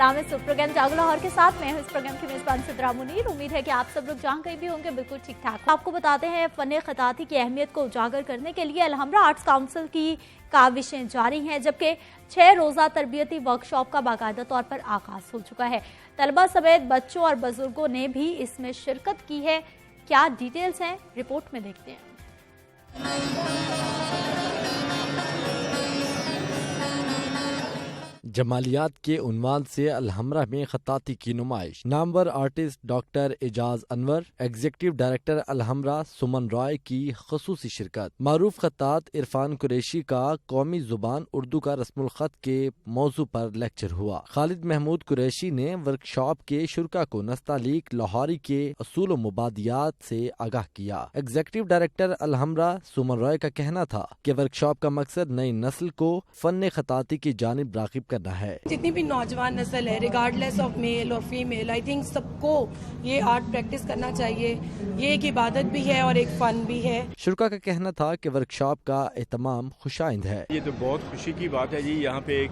सलाम इस प्रोग्राम जागो लाहौर के साथ मैं हूं इस प्रोग्राम की मेजबान सिद्रा मुनीर। उम्मीद है कि आप सब लोग जहां कहीं भी होंगे बिल्कुल ठीक ठाक। आपको बताते हैं फन खताती की अहमियत को उजागर करने के लिए अलहमरा आर्ट्स काउंसिल की काविशें जारी हैं, जबकि 6 रोज़ा तरबियती वर्कशॉप का बाकायदा तौर पर आगाज हो चुका है। तलबा समेत बच्चों और बुजुर्गों ने भी इसमें शिरकत की है। क्या डिटेल्स हैं, रिपोर्ट में देखते हैं। जमालियात के उन्वान से अलहमरा में खताती की नुमाइश। नामवर artist doctor Ejaz Anwar, executive director Alhamra Suman Roy की खसूसी शिरकत। मारूफ खतात इरफान कुरैशी का कौमी जुबान उर्दू का रस्मुल खत के मौजू पर लेक्चर हुआ। खालिद महमूद कुरैशी ने वर्कशॉप के शुरका को नस्तालीक लाहौरी के असूल व मुबादियात से आगाह किया। एग्जीक्यूटिव डायरेक्टर अलहमरा सुमन रॉय का कहना था कि वर्कशॉप का मकसद नई नस्ल को फन खताती की जानिब राग़िब करना है। जितनी भी नौजवान नस्ल है रिगार्डलेस ऑफ मेल और फीमेल, आई थिंक सबको ये आर्ट प्रैक्टिस करना चाहिए। ये एक इबादत भी है और एक फन भी है। शुरका का कहना था कि वर्कशॉप का एहतमाम खुशाइंद है। ये तो बहुत खुशी की बात है जी, यहाँ पे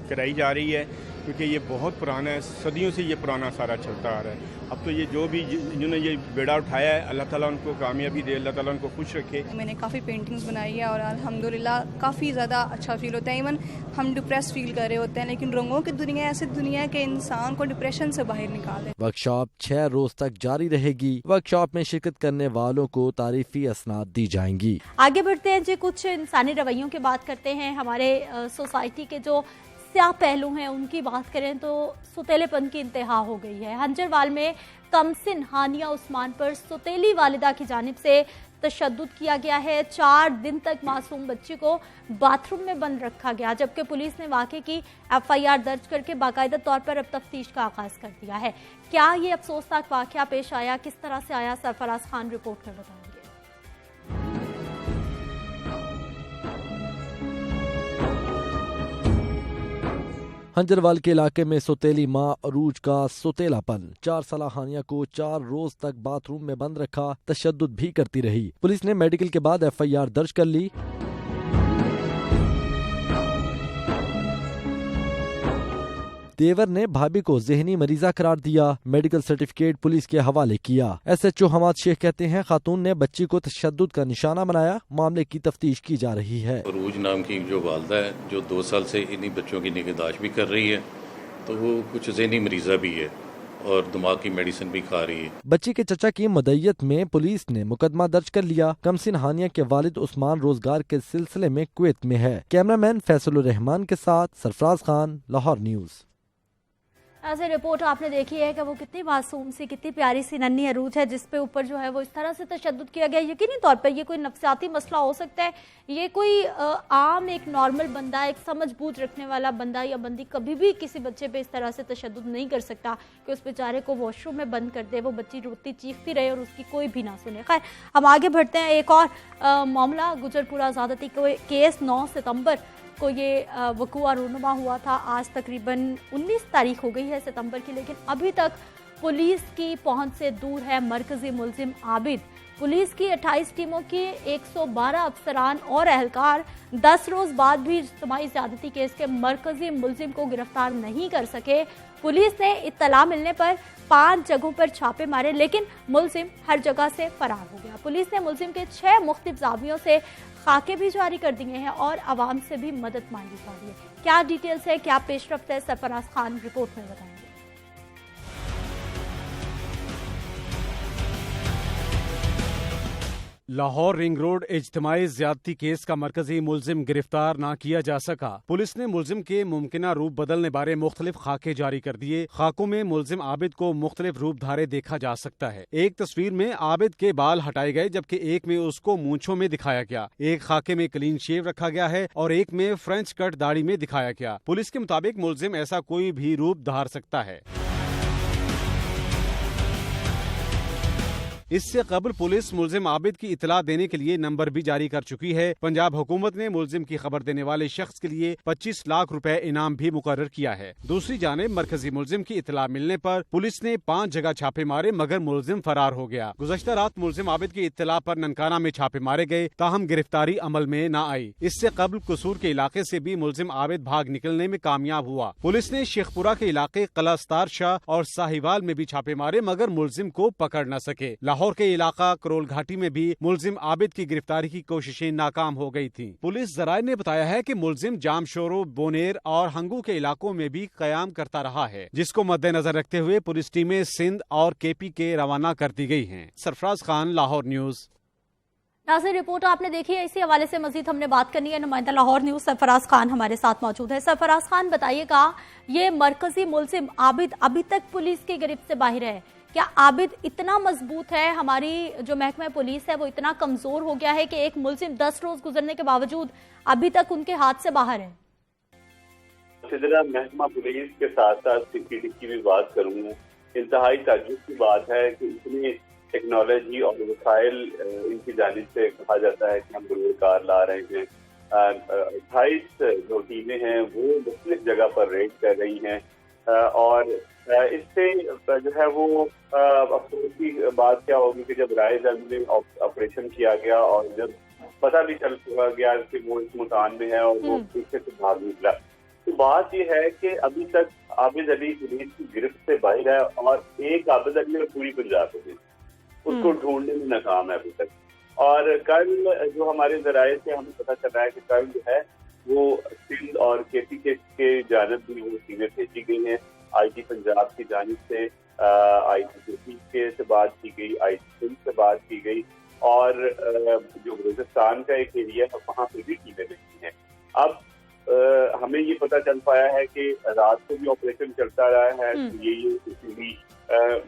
कराई जा रही है क्योंकि ये बहुत पुराना है, सदियों से ये पुराना सारा चलता आ रहा है। अब तो ये जो भी जिन्होंने ये बेड़ा उठाया है, अल्लाह ताला उनको कामयाबी दे, अल्लाह ताला उनको खुश रखे। मैंने काफ़ी पेंटिंग्स बनाई है और अल्हम्दुलिल्लाह काफ़ी ज़्यादा अच्छा फील होता है। इवन हम डिप्रेस फील कर रहे होते हैं, लेकिन रंगों की दुनिया ऐसी दुनिया है कि इंसान को डिप्रेशन से बाहर निकाले। वर्कशॉप 6 रोज तक जारी रहेगी। वर्कशॉप में शिरकत करने वालों को तारीफी असनाद दी जाएंगी। आगे बढ़ते हैं जी, कुछ इंसानी रवैयों की बात करते हैं। हमारे सोसाइटी के जो स्याह पहलू हैं उनकी बात करें तो सुतेलेपन की इंतहा हो गई है। हंजरवाल में कमसिन हानिया उस्मान पर सुतेली वालिदा की जानिब से तशद्दुद किया गया है। 4 दिन तक मासूम बच्ची को बाथरूम में बंद रखा गया, जबकि पुलिस ने वाक़े की FIR दर्ज करके बाकायदा तौर पर अब तफ्तीश का आगाज कर दिया है। क्या ये अफसोसनाक वाक़या पेश आया, किस तरह से आया, सरफराज खान रिपोर्ट में बताएंगे। हंजरवाल के इलाके में सुतेली माँ अरूज का सुतेलापन। 4 साला हानिया को 4 रोज तक बाथरूम में बंद रखा, तशद्दुद भी करती रही। पुलिस ने मेडिकल के बाद FIR दर्ज कर ली। देवर ने भाभी को ज़हनी मरीजा करार दिया, मेडिकल सर्टिफिकेट पुलिस के हवाले किया। SHO हमाद शेख कहते हैं खातून ने बच्ची को तशद्दुद का निशाना बनाया, मामले की तफ्तीश की जा रही है। अरूज नाम की जो वालदा है जो 2 साल से इन्हीं बच्चों की निगहदाश्त भी कर रही है, तो वो कुछ ज़हनी मरीजा भी है और दिमाग की मेडिसिन भी खा रही है। बच्ची के चचा की मदय्यत में पुलिस ने मुकदमा दर्ज कर लिया। कमसिन हानिया के वालिद उस्मान रोजगार के सिलसिले में कुवैत में है। कैमरामैन फैसलुर रहमान के साथ सरफराज खान, लाहौर न्यूज़। ऐसे रिपोर्ट आपने देखी है कि वो कितनी मासूम सी, कितनी प्यारी सी नन्ही अरूज है जिस पे ऊपर जो है वो इस तरह से तशद्दुद किया गया। यकीनी तौर पर ये कोई नफ्सियाती मसला हो सकता है। ये कोई आम एक नॉर्मल बंदा, एक समझ बूझ रखने वाला बंदा या बंदी कभी भी किसी बच्चे पे इस तरह से तशद्दुद नहीं कर सकता कि उस बेचारे को वॉशरूम में बंद कर दे, वो बच्ची रोती चीखती रहे और उसकी कोई भी ना सुने। खैर, हम आगे बढ़ते हैं। एक और मामला, गुजरपुरा ज़्यादती केस 9 सितंबर को ये वक़ुआ रूनुमा हुआ था। आज तकरीबन 19 तारीख हो गई है सितंबर की, लेकिन अभी तक पुलिस की पहुंच से दूर है मरकजी मुलजिम आबिद। पुलिस की 28 टीमों के 112 अफसरान और एहलकार 10 रोज बाद भी इज्तिमाई ज़्यादती केस के मरकजी मुलजिम को गिरफ्तार नहीं कर सके। पुलिस ने इत्तला मिलने पर 5 जगहों पर छापे मारे, लेकिन मुलजिम हर जगह से फरार हो गया। पुलिस ने मुलजिम के 6 मुख्तलिफ ज़ावियों से खाके भी जारी कर दिए हैं और आवाम से भी मदद मांगी जा रही है। क्या डिटेल्स है, क्या पेशरफ्त है, सरफराज खान रिपोर्ट में बताएंगे। लाहौर रिंग रोड इज्तिमाई ज्यादती केस का मरकजी मुलजिम गिरफ्तार न किया जा सका। पुलिस ने मुलजिम के मुमकिना रूप बदलने बारे मुख्तलिफ खाके जारी कर दिए। खाकों में मुलजिम आबिद को मुख्तलिफ रूप धारे देखा जा सकता है। एक तस्वीर में आबिद के बाल हटाए गए, जबकि एक में उसको मूंछों में दिखाया गया। एक खाके में क्लीन शेव रखा गया है और एक में फ्रेंच कट दाढ़ी में दिखाया गया। पुलिस के मुताबिक मुलजिम ऐसा कोई भी रूप धार सकता है। इससे कबल पुलिस मुलजिम आबिद की इतला देने के लिए नंबर भी जारी कर चुकी है। पंजाब हुकूमत ने मुलजिम की खबर देने वाले शख्स के लिए 25 लाख रुपए इनाम भी मुकर्रर किया है। दूसरी जानिब मरकजी मुलजिम की इतला मिलने पर पुलिस ने 5 जगह छापे मारे मगर मुलजिम फरार हो गया। गुज़श्ता रात मुलजिम आबिद की इत्तला पर ननकाना में छापे मारे गए, ताहम गिरफ्तारी अमल में न आई। इससे कबल कसूर के इलाके से भी मुलजिम आबिद भाग निकलने में कामयाब हुआ। पुलिस ने शेखपुरा के इलाके कलास्तार शाह और साहिवाल में भी छापे मारे मगर मुलजिम को पकड़ न सके। लाहौर के इलाका करोल घाटी में भी मुलजिम आबिद की गिरफ्तारी की कोशिशें नाकाम हो गई थी। पुलिस जराये ने बताया है कि मुलजिम जामशोरो, बोनेर और हंगू के इलाकों में भी कयाम करता रहा है, जिसको मद्देनजर रखते हुए पुलिस टीमें सिंध और केपी के रवाना कर दी गई हैं। सरफराज खान, लाहौर न्यूज। नाज़रीन, रिपोर्ट आपने देखी है। इसी हवाले से मजीद हमने बात करनी है। नुमाइंदा लाहौर न्यूज सरफराज खान हमारे साथ मौजूद है। सरफराज खान, बताइएगा, ये मरकजी मुलजिम आबिद अभी तक पुलिस की गिरफ्त से बाहर है। क्या आबिद इतना मजबूत है, हमारी जो महकमा पुलिस है वो इतना कमजोर हो गया है कि एक मुलजिम 10 रोज गुजरने के बावजूद अभी तक उनके हाथ से बाहर है? महकमा पुलिस के साथ साथ सिक्योरिटी की भी बात करूँ, इंतहाई ताज्जुब की बात है कि इतनी टेक्नोलॉजी और वसाइल इनकी जानिब से कहा जाता है कि हम गुलकार ला रहे हैं। 28 जो टीमें हैं वो मुख्तलिफ जगह पर रेड कर रही हैं और इससे जो है वो अफसोस की बात क्या होगी कि जब राय जंग में ऑपरेशन किया गया और जब पता भी चल गया कि वो इस मकान में है और वो पीछे से भाग निकला, तो बात ये है कि अभी तक आबिद अली पुलिस की गिरफ्त से बाहर है और एक आबिद अली और पूरी पंजाब पुलिस उसको ढूंढने में नाकाम है अभी तक। और कल जो हमारे जराये से हमें पता चल रहा है कि कल जो है वो सिंध और केपी के जानब भी वो टीमें भेजी गई हैं। आईटी पंजाब की जानिब से आईटी केपी से बात की गई, आईटी सिंध से बात की गई और जो बलूचिस्तान का एक एरिया है वहाँ पर भी टीमें भेजी हैं। अब हमें ये पता चल पाया है कि रात को भी ऑपरेशन चलता रहा है, ये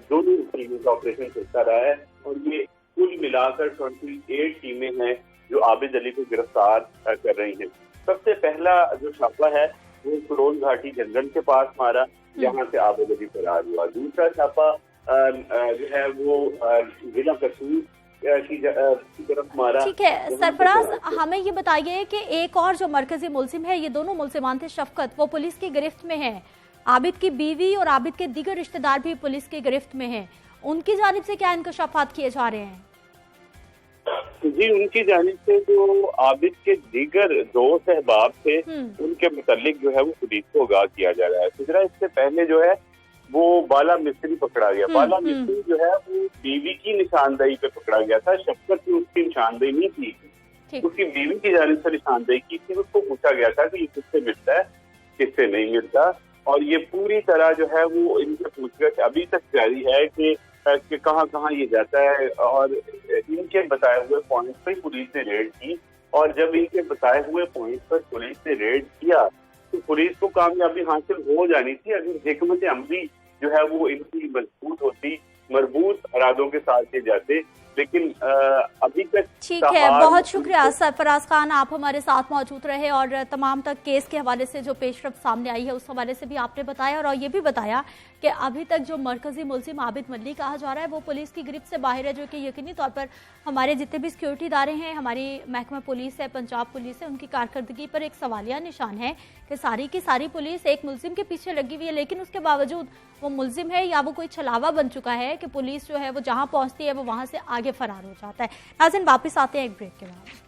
दोनों टीमों का ऑपरेशन चलता रहा है और ये कुल मिलाकर 28 टीमें हैं जो आबिद अली को गिरफ्तार कर रही हैं। सबसे पहला जो छापा है वो करोल घाटी जंगल के पास मारा, जहाँ से आबिद अली फरार हुआ। दूसरा छापा जो है वो जिला कसूर की तरफ मारा। ठीक है सरफराज, हमें ये बताइए कि एक और जो मरकजी मुलजिम है, ये दोनों मुलजिमान थे शफकत, वो पुलिस की गिरफ्त में है। आबिद की बीवी और आबिद के दीगर रिश्तेदार भी पुलिस की गिरफ्त में हैं। उनकी जानिब से क्या इंकशाफात किए जा रहे हैं? जी, उनकी जानिब से जो आबिद के दीगर दो सहबाब थे उनके मुतालिक जो है वो पुलिस को आगाह किया जा रहा है। गुजरा इससे पहले जो है वो बाला मिस्त्री पकड़ा गया। बाला मिस्त्री जो है वो बीवी की निशानदेही पे पकड़ा गया था। शफकत की उसकी निशानदेही नहीं थी, उसकी बीवी की जानिब से निशानदेही की थी। उसको पूछा गया था कि ये किससे मिलता है, किससे नहीं मिलता, और ये पूरी तरह जो है वो इनसे पूछकर अभी तक जारी है कि कहाँ कहाँ ये जाता है। और इनके बताए हुए पॉइंट पर पुलिस ने रेड की और जब इनके बताए हुए पॉइंट पर पुलिस ने रेड किया तो पुलिस को कामयाबी हासिल हो जानी थी अगर हिकमत अमली जो है वो इनकी मजबूत होती, मजबूत इरादों के साथ किए जाते। लेकिन अभी तक ठीक है, बहुत शुक्रिया सरफराज खान, आप हमारे साथ मौजूद रहे और तमाम तक केस के हवाले से जो पेशरफ्त सामने आई है उस हवाले से भी आपने बताया और ये भी बताया कि अभी तक जो मरकजी मुलजिम आबिद मल्ली कहा जा रहा है वो पुलिस की गिरफ्त से बाहर है, जो कि यकीनी तौर पर हमारे जितने भी सिक्योरिटी इदारे हैं, हमारी महकमा पुलिस है, पंजाब पुलिस है, उनकी कारकर्दगी पर एक सवालिया निशान है कि सारी की सारी पुलिस एक मुलजिम के पीछे लगी हुई है, लेकिन उसके बावजूद वो मुलजिम है या वो कोई छलावा बन चुका है कि पुलिस जो है वो जहां पहुंचती है वो वहां से आगे फरार हो जाता है। नाज़रीन, वापस आते हैं एक ब्रेक के बाद।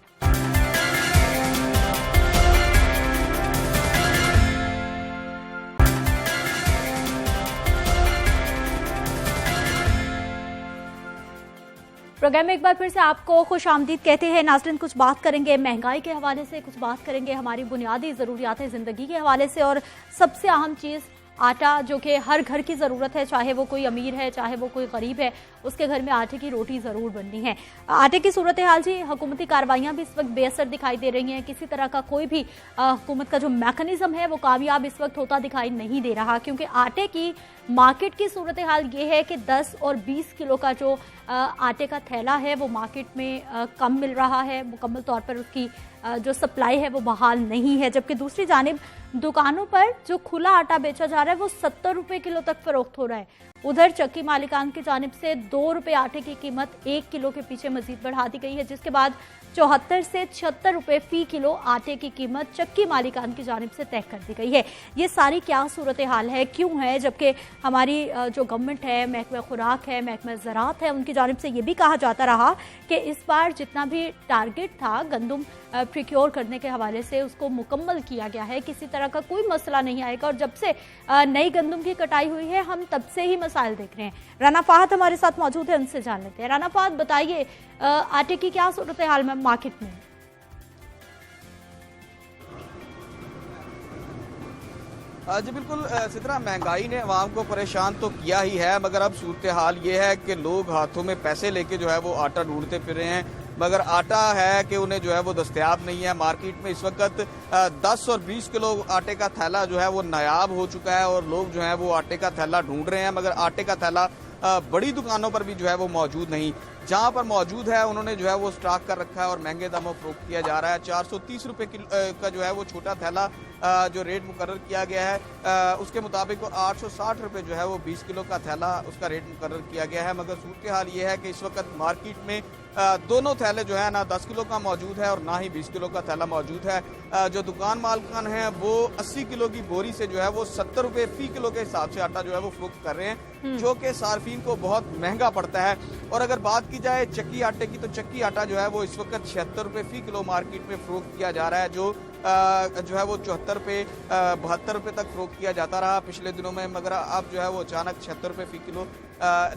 प्रोग्राम में एक बार फिर से आपको खुश आमदीद कहते हैं। नाज़रीन, कुछ बात करेंगे महंगाई के हवाले से, कुछ बात करेंगे हमारी बुनियादी ज़रूरियात ज़िंदगी के हवाले से और सबसे अहम चीज़ आटा, जो कि हर घर की ज़रूरत है, चाहे वो कोई अमीर है चाहे वो कोई गरीब है, उसके घर में आटे की रोटी ज़रूर बननी है। आटे की सूरत हाल जी, हुकूमती कार्रवाइयाँ भी इस वक्त बेअसर दिखाई दे रही हैं। किसी तरह का कोई भी हुकूमत का जो मैकेनिज़्म है वो कामयाब इस वक्त होता दिखाई नहीं दे रहा, क्योंकि आटे की मार्केट की सूरत हाल ये है कि 10 और 20 किलो का जो आटे का थैला है वो मार्केट में कम मिल रहा है, मुकम्मल तौर पर उसकी जो सप्लाई है वो बहाल नहीं है। जबकि दूसरी जानिब दुकानों पर जो खुला आटा बेचा जा रहा है वो 70 रुपये किलो तक फरोख्त हो रहा है। उधर चक्की मालिकान की जानिब से 2 रुपए आटे की कीमत 1 किलो के पीछे मजीद बढ़ा दी गई है, जिसके बाद 74 से 76 रुपए फी किलो आटे की कीमत चक्की मालिकान की जानिब से तय कर दी गई है। ये सारी क्या सूरत हाल है, क्यों है, जबकि हमारी जो गवर्नमेंट है, महकमा खुराक है, महकमा ज़राअत है, उनकी जानिब से ये भी कहा जाता रहा कि इस बार जितना भी टारगेट था गंदम प्रिक्योर करने के हवाले से उसको मुकम्मल किया गया है, किसी तरह का कोई मसला नहीं आएगा। और जब से नई गंदम की कटाई हुई है हम तब से ही मसाइल देख रहे हैं। राना फाहद हमारे साथ मौजूद है, उनसे जान लेते हैं। राना फाहद, बताइए आटे की क्या सूरत हाल में मार्केट में? जी बिल्कुल सिद्रा, महंगाई ने अवाम को परेशान तो किया ही है, मगर अब सूरत हाल ये है कि लोग हाथों में पैसे लेके जो है वो आटा ढूंढते फिर रहे हैं, मगर आटा है कि उन्हें जो है वो दस्तयाब नहीं है। मार्केट में इस वक्त 10 और 20 किलो आटे का थैला जो है वो नायाब हो चुका है और लोग जो है वो आटे का थैला ढूंढ रहे हैं, मगर आटे का थैला बड़ी दुकानों पर भी जो है वो मौजूद नहीं। जहां पर मौजूद है उन्होंने जो है वो स्टॉक कर रखा है और महंगे दामों फरोख्त किया जा रहा है। 430 रुपए का जो है वो छोटा थैला जो रेट मुकर्रर किया गया है उसके मुताबिक 860 रुपए जो है वो 20 किलो का थैला उसका रेट मुकर्रर किया गया है। मगर सूरत हाल ये है कि इस वक्त मार्केट में दोनों थैले जो है ना 10 किलो का मौजूद है और ना ही 20 किलो का थैला मौजूद है। जो दुकान मालकान हैं वो 80 किलो की बोरी से जो है वो 70 रुपए फी किलो के हिसाब से आटा जो है वो फरोख्त कर रहे हैं, जो कि सार्फिन को बहुत महंगा पड़ता है। और अगर बात की जाए चक्की आटे की, तो चक्की आटा जो है वो इस वक्त 76 रुपए फी किलो मार्केट में फरोख्त किया जा रहा है, जो है वो 74 रुपए 72 रुपए तक फरोख्त किया जाता रहा पिछले दिनों में, मगर अब जो है वो अचानक 76 रुपए फी किलो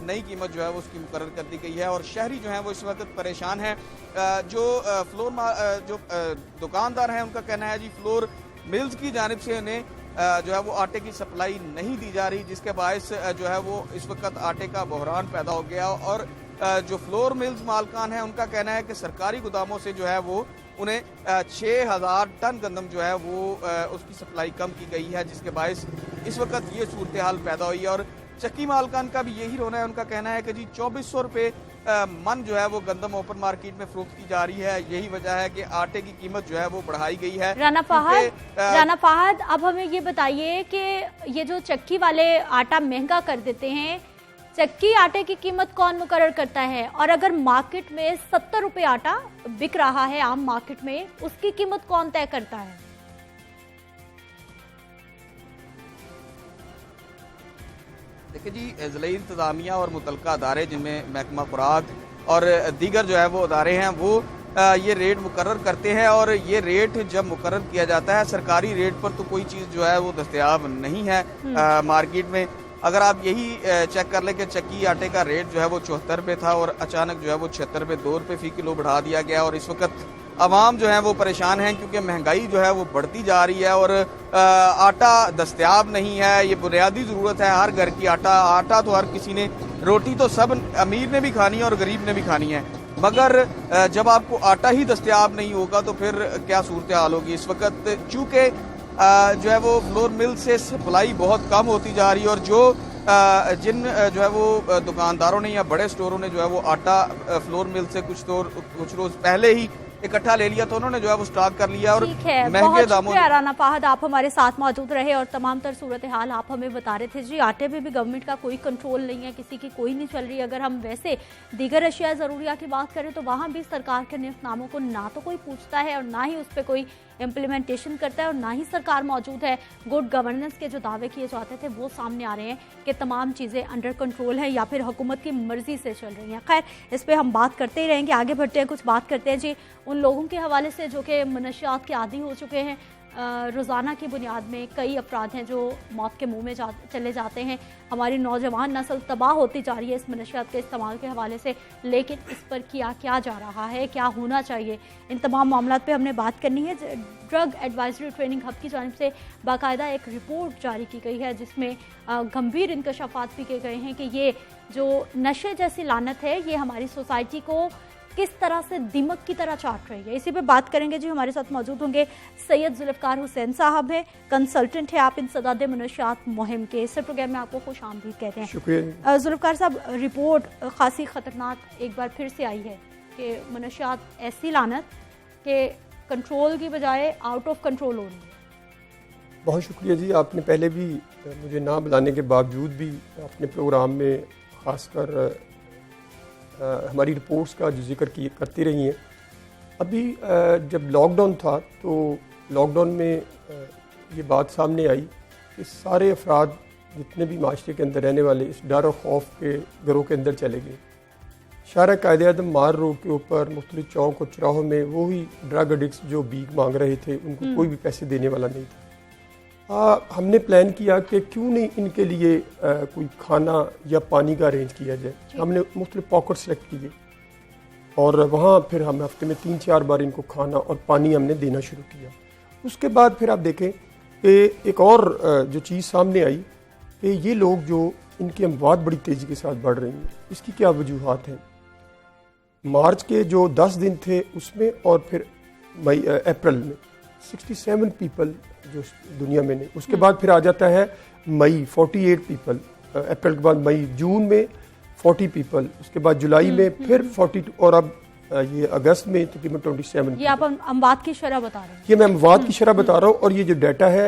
नई कीमत जो है वो उसकी मुकर्रर कर दी गई है। और शहरी जो है वो इस वक्त परेशान है। जो दुकानदार हैं उनका कहना है जी फ्लोर मिल्स की जानिब से उन्हें जो है वो आटे की सप्लाई नहीं दी जा रही, जिसके बायस जो है वो इस वक्त आटे का बहरान पैदा हो गया। और जो फ्लोर मिल्स मालकान है उनका कहना है कि सरकारी गोदामों से जो है वो उन्हें 6000 टन गंदम जो है वो उसकी सप्लाई कम की गई है, जिसके बायस इस वक्त ये सूरत हाल पैदा हुई है। और चक्की मालकान का भी यही रोना है, उनका कहना है कि जी 2400 रुपए मन जो है वो गंदम ओपन मार्केट में फरोख्त की जा रही है। यही वजह है कि आटे की कीमत जो है वो बढ़ाई गई है। राना फहद, अब हमें ये बताइए कि ये जो चक्की वाले आटा महंगा कर देते हैं, चक्की आटे की कीमत कौन मुकर्रर करता है? और अगर मार्केट में 70 रुपए आटा बिक रहा है आम मार्केट में, उसकी कीमत कौन तय करता है? देखिए जी, ज़िले इंतज़ामिया और मुतलका अदारे जिनमें महकमा खुराक और दीगर जो है वो अदारे हैं वो ये रेट मुकर्रर करते हैं। और ये रेट जब मुकर्रर किया जाता है, सरकारी रेट पर तो कोई चीज़ जो है वो दस्तयाब नहीं है मार्केट में। अगर आप यही चेक कर लें कि चक्की आटे का रेट जो है वो 74 रुपये था और अचानक जो है वो 76 रुपये 2 रुपये फी किलो बढ़ा दिया गया। और इस वक्त आवाम जो है वो परेशान हैं क्योंकि महंगाई जो है वो बढ़ती जा रही है और आटा दस्तयाब नहीं है। ये बुनियादी ज़रूरत है हर घर की। आटा तो हर किसी ने, रोटी तो सब अमीर ने भी खानी है और गरीब ने भी खानी है, मगर जब आपको आटा ही दस्तयाब नहीं होगा तो फिर क्या सूरत हाल होगी। इस वक्त चूँकि जो है वो फ्लोर मिल से सप्लाई बहुत कम होती जा रही है और जिन जो है वो दुकानदारों ने या बड़े स्टोरों ने जो है वो आटा फ्लोर मिल से कुछ रोज पहले ही इकट्ठा ले लिया तो उन्होंने जो है वो स्टॉक कर लिया और महंगे दामों। राना फाहद, आप हमारे साथ मौजूद रहे और तमाम तर सूरत हाल आप हमें बता रहे थे। जी, आटे पे भी गवर्नमेंट का कोई कंट्रोल नहीं है, किसी की कोई नहीं चल रही। अगर हम वैसे दीगर अशिया ज़रूरिया की बात करें तो वहाँ भी सरकार के नियमनामों को ना तो कोई पूछता है और ना ही उस पर कोई इम्प्लीमेंटेशन करता है और ना ही सरकार मौजूद है। गुड गवर्नेंस के जो दावे किए जाते थे वो सामने आ रहे हैं कि तमाम चीज़ें अंडर कंट्रोल हैं या फिर हुकूमत की मर्जी से चल रही हैं। खैर, इस पर हम बात करते ही रहेंगे, आगे बढ़ते हैं, कुछ बात करते हैं जी उन लोगों के हवाले से जो कि मनशियात के आदी हो चुके हैं। रोज़ाना की बुनियाद में कई अफराद हैं जो मौत के मुंह में चले जाते हैं। हमारी नौजवान नस्ल तबाह होती जा रही है इस मनशियात के इस्तेमाल के हवाले से, लेकिन इस पर किया क्या जा रहा है, क्या होना चाहिए, इन तमाम मामलात पे हमने बात करनी है। ड्रग एडवाइजरी ट्रेनिंग हब की जानिब से बाकायदा एक रिपोर्ट जारी की गई है जिसमें गंभीर इंकशाफात भी किए गए हैं कि ये जो नशे जैसी लानत है ये हमारी सोसाइटी को किस तरह से दिमक की तरह चाट रही है। इसी पे बात करेंगे जी। हमारे साथ मौजूद होंगे सैयद जुल्फ़कार हुसैन साहब हैं, कंसल्टेंट है आप इंसदाद मनशियात मुहिम के। इस प्रोग्राम में आपको खुश आमदीद कहते हैं। शुक्रिया। जुल्फ़कार साहब, रिपोर्ट खासी ख़तरनाक एक बार फिर से आई है कि मनशियात ऐसी लानत कि कंट्रोल की बजाय आउट ऑफ कंट्रोल हो रही है। बहुत शुक्रिया जी, आपने पहले भी मुझे ना बुलाने के बावजूद भी अपने प्रोग्राम में ख़ासकर हमारी रिपोर्ट्स का जो जिक्र करती रही हैं। अभी जब लॉकडाउन था तो लॉकडाउन में ये बात सामने आई कि सारे अफराद जितने भी माशरे के अंदर रहने वाले इस डर और खौफ के घरों के अंदर चले गए। शाहरा कायदे-ए-आज़म मार रोड के ऊपर मुख्तलिफ चौक और चौराहों में वो ही ड्रग एडिक्ट्स जो भीख मांग रहे थे, उनको कोई भी पैसे देने वाला नहीं था। हमने प्लान किया कि क्यों नहीं इनके लिए कोई खाना या पानी का अरेंज किया जाए। हमने मुख्तलिफ पॉकेट सेलेक्ट किए और वहाँ फिर हम हफ्ते में 3-4 बार इनको खाना और पानी हमने देना शुरू किया। उसके बाद फिर आप देखें कि एक और जो चीज़ सामने आई कि ये लोग जो इनकी अमवात बड़ी तेज़ी के साथ बढ़ रही हैं, इसकी क्या वजूहात हैं। मार्च के जो 10 दिन थे उसमें और फिर अप्रैल में 67 पीपल जो दुनिया में नहीं, उसके बाद फिर आ जाता है मई 48 पीपल, अप्रैल के बाद मई, जून में 40 पीपल, उसके बाद जुलाई में फिर 42 और अब ये अगस्त में तकरीबन 27। ये आप अमवात की शरह बता रहे हैं? ये मैं अमवात की शरह बता रहा हूँ और ये जो डाटा है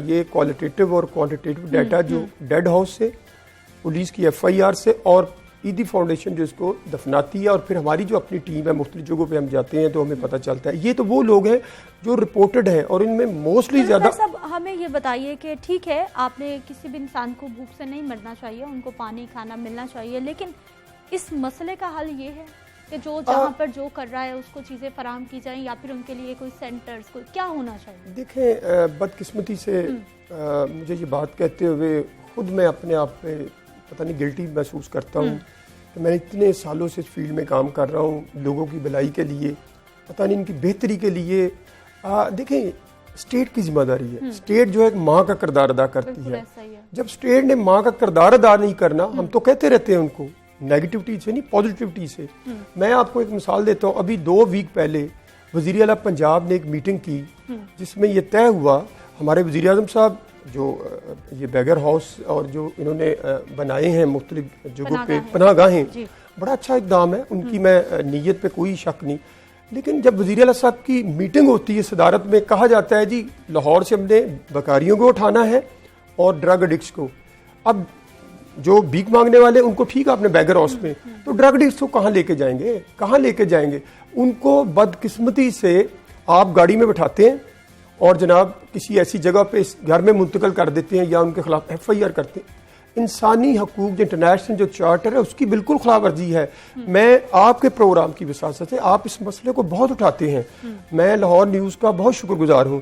ये क्वालिटेटिव और क्वांटिटेटिव डाटा जो डेड हाउस से, पुलिस की FIR से और ईदी फाउंडेशन जो इसको दफनाती है और फिर हमारी जो अपनी टीम है मुख्तलिफ जगहों पे हम जाते हैं तो हमें पता चलता है। ये तो वो लोग हैं जो रिपोर्टेड हैं और इनमें मोस्टली ज़्यादा। सब हमें ये बताइए कि ठीक है, आपने किसी भी इंसान को भूख से नहीं मरना चाहिए, उनको पानी खाना मिलना चाहिए, लेकिन इस मसले का हल ये है कि जो जहाँ पर जो कर रहा है उसको चीज़ें फराहम की जाएं या फिर उनके लिए कोई सेंटर्स, कोई क्या होना चाहिए? देखें, बदकिस्मती से मुझे ये बात कहते हुए खुद मैं अपने आप पे पता नहीं गिल्टी महसूस करता हूँ कि मैं इतने सालों से इस फील्ड में काम कर रहा हूँ लोगों की भलाई के लिए, पता नहीं इनकी बेहतरी के लिए। देखें, स्टेट की जिम्मेदारी है। स्टेट जो है एक माँ का किरदार अदा करती है। जब स्टेट ने माँ का किरदार अदा नहीं करना, हम तो कहते रहते हैं उनको नेगेटिविटी से नहीं पॉजिटिविटी से। मैं आपको एक मिसाल देता हूँ। अभी 2 वीक पहले वज़ीर आला पंजाब ने एक मीटिंग की जिसमें यह तय हुआ, हमारे वज़ीर आज़म साहब जो ये बैगर हाउस और जो इन्होंने बनाए हैं मुख्तलिफ जगहों पे पनाहगाहें, बड़ा अच्छा इक़दाम है उनकी, मैं नीयत पे कोई शक नहीं। लेकिन जब वज़ीर आला साहब की मीटिंग होती है सदारत में, कहा जाता है जी लाहौर से हमने बकारियों को उठाना है और ड्रग एडिक्ट्स को। अब जो भीख मांगने वाले उनको ठीक है आपने बैगर हाउस में, तो ड्रग एडिक्ट्स को कहाँ लेके जाएंगे, कहाँ लेके जाएंगे? उनको बदकिस्मती से आप गाड़ी में बिठाते हैं और जनाब किसी ऐसी जगह पे इस घर में मुंतकिल कर देते हैं या उनके खिलाफ FIR करते हैं। इंसानी हकूक जो इंटरनेशनल जो चार्टर है उसकी बिल्कुल खिलाफ वर्जी है। मैं आपके प्रोग्राम की वसात से आप इस मसले को बहुत उठाते हैं, मैं लाहौर न्यूज़ का बहुत शुक्रगुजार हूँ,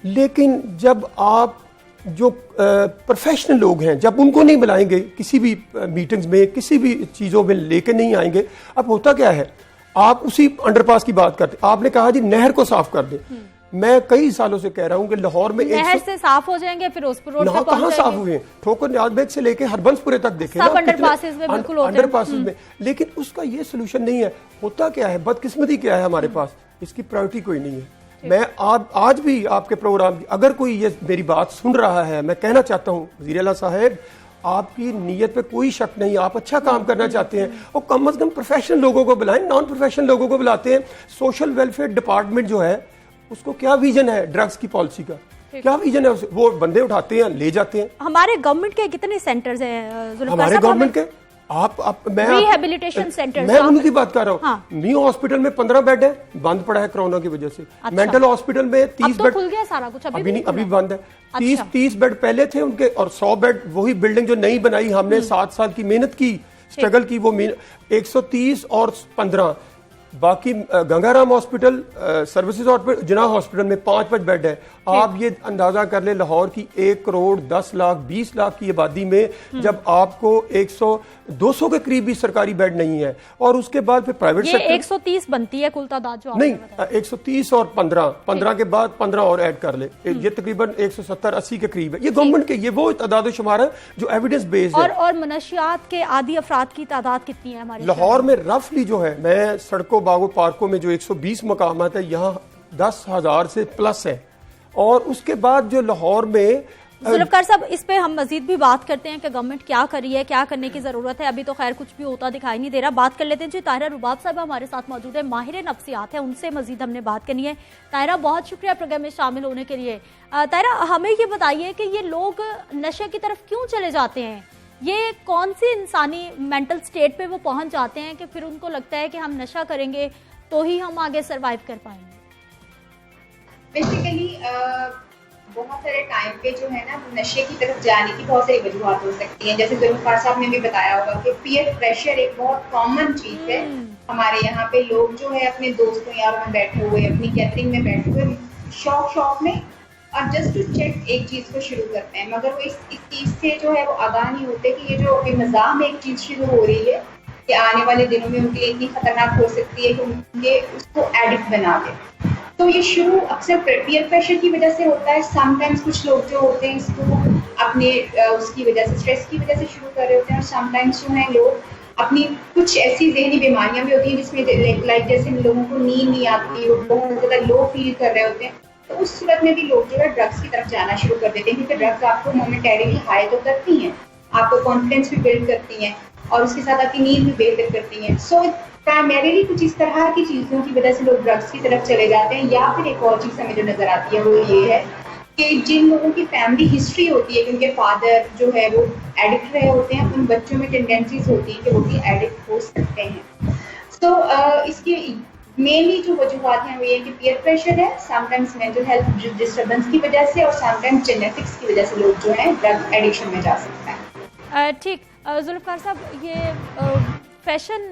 लेकिन जब आप जो प्रोफेशनल लोग हैं जब उनको नहीं बुलाएंगे किसी भी मीटिंग्स में, किसी भी चीज़ों में लेके नहीं आएंगे, अब होता क्या है, आप उसी अंडरपास की बात करते। आपने कहा जी नहर को साफ कर दे, मैं कई सालों से कह रहा हूं कि लाहौर में नहर से साफ हो जाएंगे, फिर उस पर रोड पे कहाँ साफ हुए, ठोकर न्याज बेग से लेके हरबंसपुरे तक देखे अंडरपासेस में बिल्कुल होते हैं। अंडरपासेस में, लेकिन उसका ये सोल्यूशन नहीं है। होता क्या है, बदकिस्मती क्या है, हमारे पास इसकी प्रायोरिटी कोई नहीं है। मैं आज भी आपके प्रोग्राम की अगर कोई ये मेरी बात सुन रहा है, मैं कहना चाहता हूँ वज़ीर आला साहब आपकी नीयत पे कोई शक नहीं, आप अच्छा काम करना चाहते हैं और कम से कम प्रोफेशनल लोगों को बुलाएं, नॉन प्रोफेशनल लोगों को बुलाते हैं। सोशल वेलफेयर डिपार्टमेंट जो है उसको क्या विजन है ड्रग्स की पॉलिसी का, क्या विजन है, वो बंदे उठाते हैं ले जाते हैं। हमारे गवर्नमेंट के कितने सेंटर्स हैं? हमारे गवर्नमेंट के मैं रिहेबिलिटेशन सेंटर्स, मैं उनकी बात कर रहा हूँ। हाँ। न्यू हॉस्पिटल में 15 बेड है, बंद पड़ा है कोरोना की वजह से। अच्छा। मेंटल हॉस्पिटल में 30 बेड खुल गया सारा कुछ, अभी नहीं, अभी बंद है। 30 बेड पहले थे उनके और 100 बेड वही बिल्डिंग जो नई बनाई हमने 7 साल की मेहनत की, स्ट्रगल की, वो 130 और 15 बाकी गंगाराम हॉस्पिटल, सर्विसेज हॉस्पिटल, जिना हॉस्पिटल में 5 बेड है। आप ये अंदाजा कर ले लाहौर की 1 करोड़ 10 लाख 20 लाख की आबादी में जब आपको 100-200 के करीब भी सरकारी बेड नहीं है और उसके बाद फिर प्राइवेट सेक्टर 130 बनती है कुल तादाद जो नहीं, 130 और 15 के बाद 15 और ऐड कर ले, ये तकरीबन 170-80 के करीब है। ये गवर्नमेंट के ये वो तादाद शुमार है जो एविडेंस बेस्ड है। और मनशियात के आदि अफराद की तादाद कितनी है हमारे लाहौर में? रफली जो है, मैं सड़कों बागों पार्कों में जो 120 मकामात है यहाँ 10,000 से प्लस है। और उसके बाद जो लाहौर में जुल्फकार साहब, इस पे हम मजीद भी बात करते हैं कि गवर्नमेंट क्या कर रही है, क्या करने की जरूरत है। अभी तो खैर कुछ भी होता दिखाई नहीं दे रहा। बात कर लेते हैं जी, ताहिरा रुबाब साहब हमारे साथ मौजूद है, माहिर नफ्सियात है, उनसे मजीद हमने बात करनी है। ताहिरा, बहुत शुक्रिया प्रोग्राम में शामिल होने के लिए। ताहिरा, हमें ये बताइए कि ये लोग नशे की तरफ क्यों चले जाते हैं? ये कौन सी इंसानी मेंटल स्टेट पे वो पहुंच जाते हैं कि फिर उनको लगता है कि हम नशा करेंगे तो ही हम आगे सर्वाइव कर पाएंगे? बेसिकली बहुत सारे टाइम पे जो है ना नशे की तरफ जाने की बहुत सारी वजूहत हो सकती हैं। जैसे जुल्फकार साहब ने भी बताया होगा कि पीयर प्रेशर एक बहुत कॉमन चीज़ है। हमारे यहाँ पे लोग जो है अपने दोस्तों यारों में बैठे हुए, अपनी गैदरिंग में बैठे हुए, शौक में और जस्ट टू चेक एक चीज़ को शुरू करते हैं, मगर वो इस चीज़ से जो है वो आगाह नहीं होते कि ये जो बेमज़ा में एक चीज़ शुरू हो रही है कि आने वाले दिनों में उनके लिए इतनी खतरनाक हो सकती है कि उनके उसको एडिक्ट बना दे। तो ये शुरू अक्सर पीयर प्रेशर की वजह से होता है। समटाइम्स कुछ लोग जो होते हैं इसको अपने उसकी वजह से, स्ट्रेस की वजह से शुरू कर रहे होते हैं, और समटाइम्स जो है लोग अपनी कुछ ऐसी जहनी बीमारियां भी होती हैं जिसमें लाइक जैसे लोगों को नींद नहीं आती, वो बहुत ज़्यादा लो फील कर रहे होते हैं, तो उस सूरत में भी लोग जो है ड्रग्स की तरफ जाना शुरू कर देते हैं, क्योंकि ड्रग्स आपको मोमेंटरीली हाई तो करती हैं, आपको कॉन्फिडेंस भी बिल्ड करती हैं और उसके साथ आपकी नींद भी बेहतर करती हैं। सो प्राइमरीली कुछ इस तरह की चीज़ों की वजह से लोग ड्रग्स की तरफ चले जाते हैं। या फिर एक और चीज़ हमें जो नज़र आती है वो ये है कि जिन लोगों की फैमिली हिस्ट्री होती है कि उनके फादर जो है वो एडिक्ट रहे होते हैं, उन बच्चों में टेंडेंसीज होती है कि वो भी एडिक्ट हो सकते हैं। सो इसकी मेनली जो वजूहत हैं वो ये कि पीयर प्रेशर है, समटाइम्स मेंटल हेल्थ डिस्टर्बेंस की वजह से, और समटाइम्स जेनेटिक्स की वजह से लोग जो है ड्रग एडिक्शन में जा सकते हैं। ठीक, जुल्फकार साहब, ये फैशन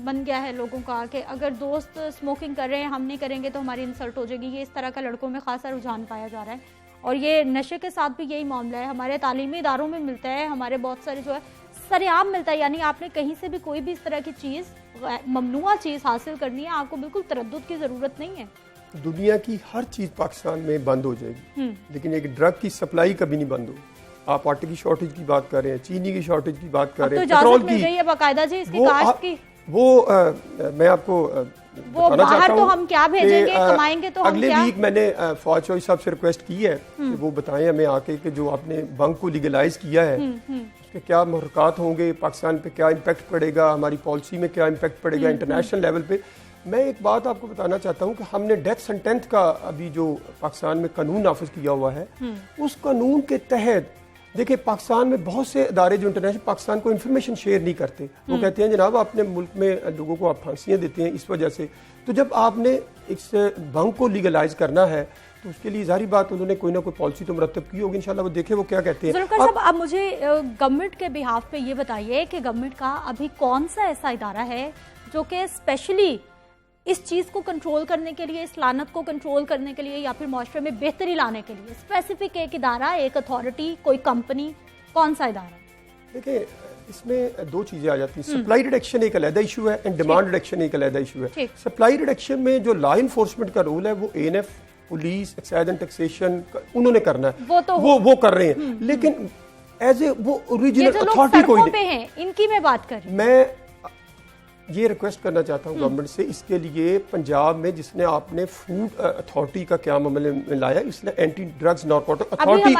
बन गया है लोगों का कि अगर दोस्त स्मोकिंग कर रहे हैं, हम नहीं करेंगे तो हमारी इंसल्ट हो जाएगी। ये इस तरह का लड़कों में खासा रुझान पाया जा रहा है, और ये नशे के साथ भी यही मामला है। हमारे तालीमी इदारों में मिलता है, हमारे बहुत सारे जो है सरेआम मिलता है, यानी आपने कहीं से भी कोई भी इस तरह की चीज़, ममनुआ चीज़ हासिल करनी है, आपको बिल्कुल तरद्दुद की ज़रूरत नहीं है। दुनिया की हर चीज़ पाकिस्तान में बंद हो जाएगी, लेकिन एक ड्रग की सप्लाई कभी नहीं बंद होगी। आप आटे की शॉर्टेज की बात कर रहे हैं, चीनी की शॉर्टेज की बात कर रहे हैं, पेट्रोल की, बाकायदा जी इसकी काश्त की, मैं आपको वो बाहर तो हम क्या भेजेंगे, कमाएंगे तो अगले वीक मैंने फौज चौधरी साहब से रिक्वेस्ट की है कि वो बताएं हमें आके कि जो आपने बंग को लीगलाइज किया है उसके क्या मुहरकात होंगे, पाकिस्तान पे क्या इम्पैक्ट पड़ेगा, हमारी पॉलिसी में क्या इम्पैक्ट पड़ेगा इंटरनेशनल लेवल पे। मैं एक बात आपको बताना चाहता हूँ कि हमने डेथ सेंटेंस का अभी जो पाकिस्तान में कानून नाफिज किया हुआ है, उस कानून के तहत देखिए पाकिस्तान में बहुत से इदारे जो इंटरनेशनल पाकिस्तान को इन्फॉर्मेशन शेयर नहीं करते। वो कहते हैं जनाब अपने मुल्क में लोगों को आप फांसियाँ देते हैं इस वजह से। तो जब आपने इस भंग को लीगलाइज करना है तो उसके लिए जारी बात उन्होंने कोई ना कोई पॉलिसी तो मुरतब की होगी, इंशाल्लाह वो देखे वो क्या कहते हैं। जुल्फकार साहब, अब मुझे गवर्नमेंट के बिहाफ पे ये बताइए कि गवर्नमेंट का अभी कौन सा ऐसा इदारा है जो कि स्पेशली इस चीज़ को कंट्रोल करने के लिए, इस लानत को कंट्रोल करने के लिए या फिर माशरे में बेहतरी लाने के लिए स्पेसिफिक एक इदारा, एक अथॉरिटी, कोई कंपनी, कौन सा इदारा? देखिए इसमें दो चीज़ें आ जाती हैं। सप्लाई रिडक्शन एक अलग इशू है एंड डिमांड रिडक्शन एक अलग इशू है। सप्लाई रिडक्शन में जो लॉ इन्फोर्समेंट का रोल है वो ANF, police, excise and taxation उन्होंने करना है, वो कर रहे हैं, लेकिन एज ए वो ओरिजिनल अथॉरिटी कोई नहीं है। इनकी मैं बात कर रही हूं। मैं ये रिक्वेस्ट करना चाहता हूँ गवर्नमेंट से, इसके लिए पंजाब में जिसने आपने फूड अथॉरिटी का क्या मामले में लाया, इसने एंटी ड्रग्स नारकोटिक अथॉरिटी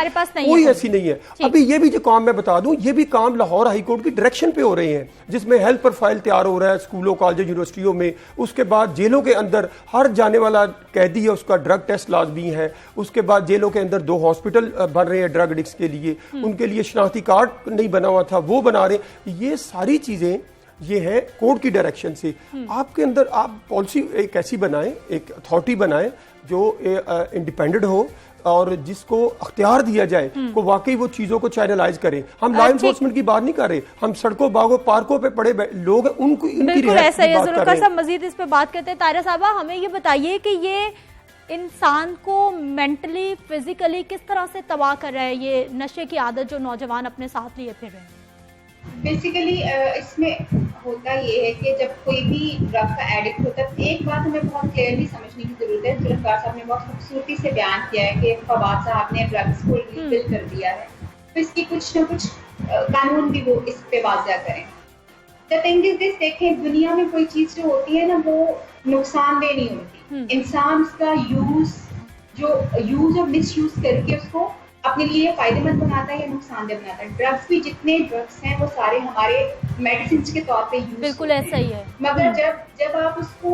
कोई ऐसी नहीं है। अभी ये भी जो काम मैं बता दूं, ये भी काम लाहौर हाई कोर्ट की डायरेक्शन पे हो रहे हैं, जिसमें हेल्थ प्रोफाइल तैयार हो रहा है स्कूलों, कॉलेज, यूनिवर्सिटियों में। उसके बाद जेलों के अंदर हर जाने वाला कैदी है उसका ड्रग टेस्ट लाजमी है। उसके बाद जेलों के अंदर 2 हॉस्पिटल बन रहे हैं ड्रग एडिक्ट्स के लिए, उनके लिए शनाख्ती कार्ड नहीं बना हुआ था वो बना रहे। ये सारी चीजें ये है कोर्ट की डायरेक्शन से। आपके अंदर आप पॉलिसी एक ऐसी बनाएं, एक अथॉरिटी बनाएं जो इंडिपेंडेंट हो और जिसको अख्तियार दिया जाए को वाकई वो चीजों को चैनलाइज करे। हम लॉ इन्फोर्समेंट की बात नहीं कर रहे, हम सड़कों, बागों, पार्कों पे पड़े लोग उनको उनकी रिहायश की बात कर रहे हैं। मजीद इस पे बात करते हैं। ताहिरा साहबा, हमें ये बताइए कि ये इंसान को मेंटली, फिजिकली किस तरह से तबाह कर रहा है ये नशे की आदत जो नौजवान अपने साथ लिए फिर रहे हैं? बेसिकली इसमें होता ये है कि जब कोई भी ड्रग का एडिक्ट होता है, एक बात हमें बहुत क्लियरली समझने की जरूरत है। जुल्फकार साहब ने बहुत खूबसूरती से बयान किया है कि फवाद साहब ने ड्रग्स को लीगल कर दिया है, तो इसकी कुछ न कुछ कानून भी वो इस पे वाज़ा करें। द थिंग इज दिस, देखें दुनिया में कोई चीज़ जो होती है ना वो नुकसानदेह नहीं होती। इंसान उसका यूज और मिस यूज करके उसको अपने लिए फायदेमंद बनाता है या नुकसानदेह बनाता है। ड्रग्स भी, जितने ड्रग्स हैं वो सारे हमारे मेडिसिन के तौर पे यूज, बिल्कुल ऐसा ही है, मगर जब आप उसको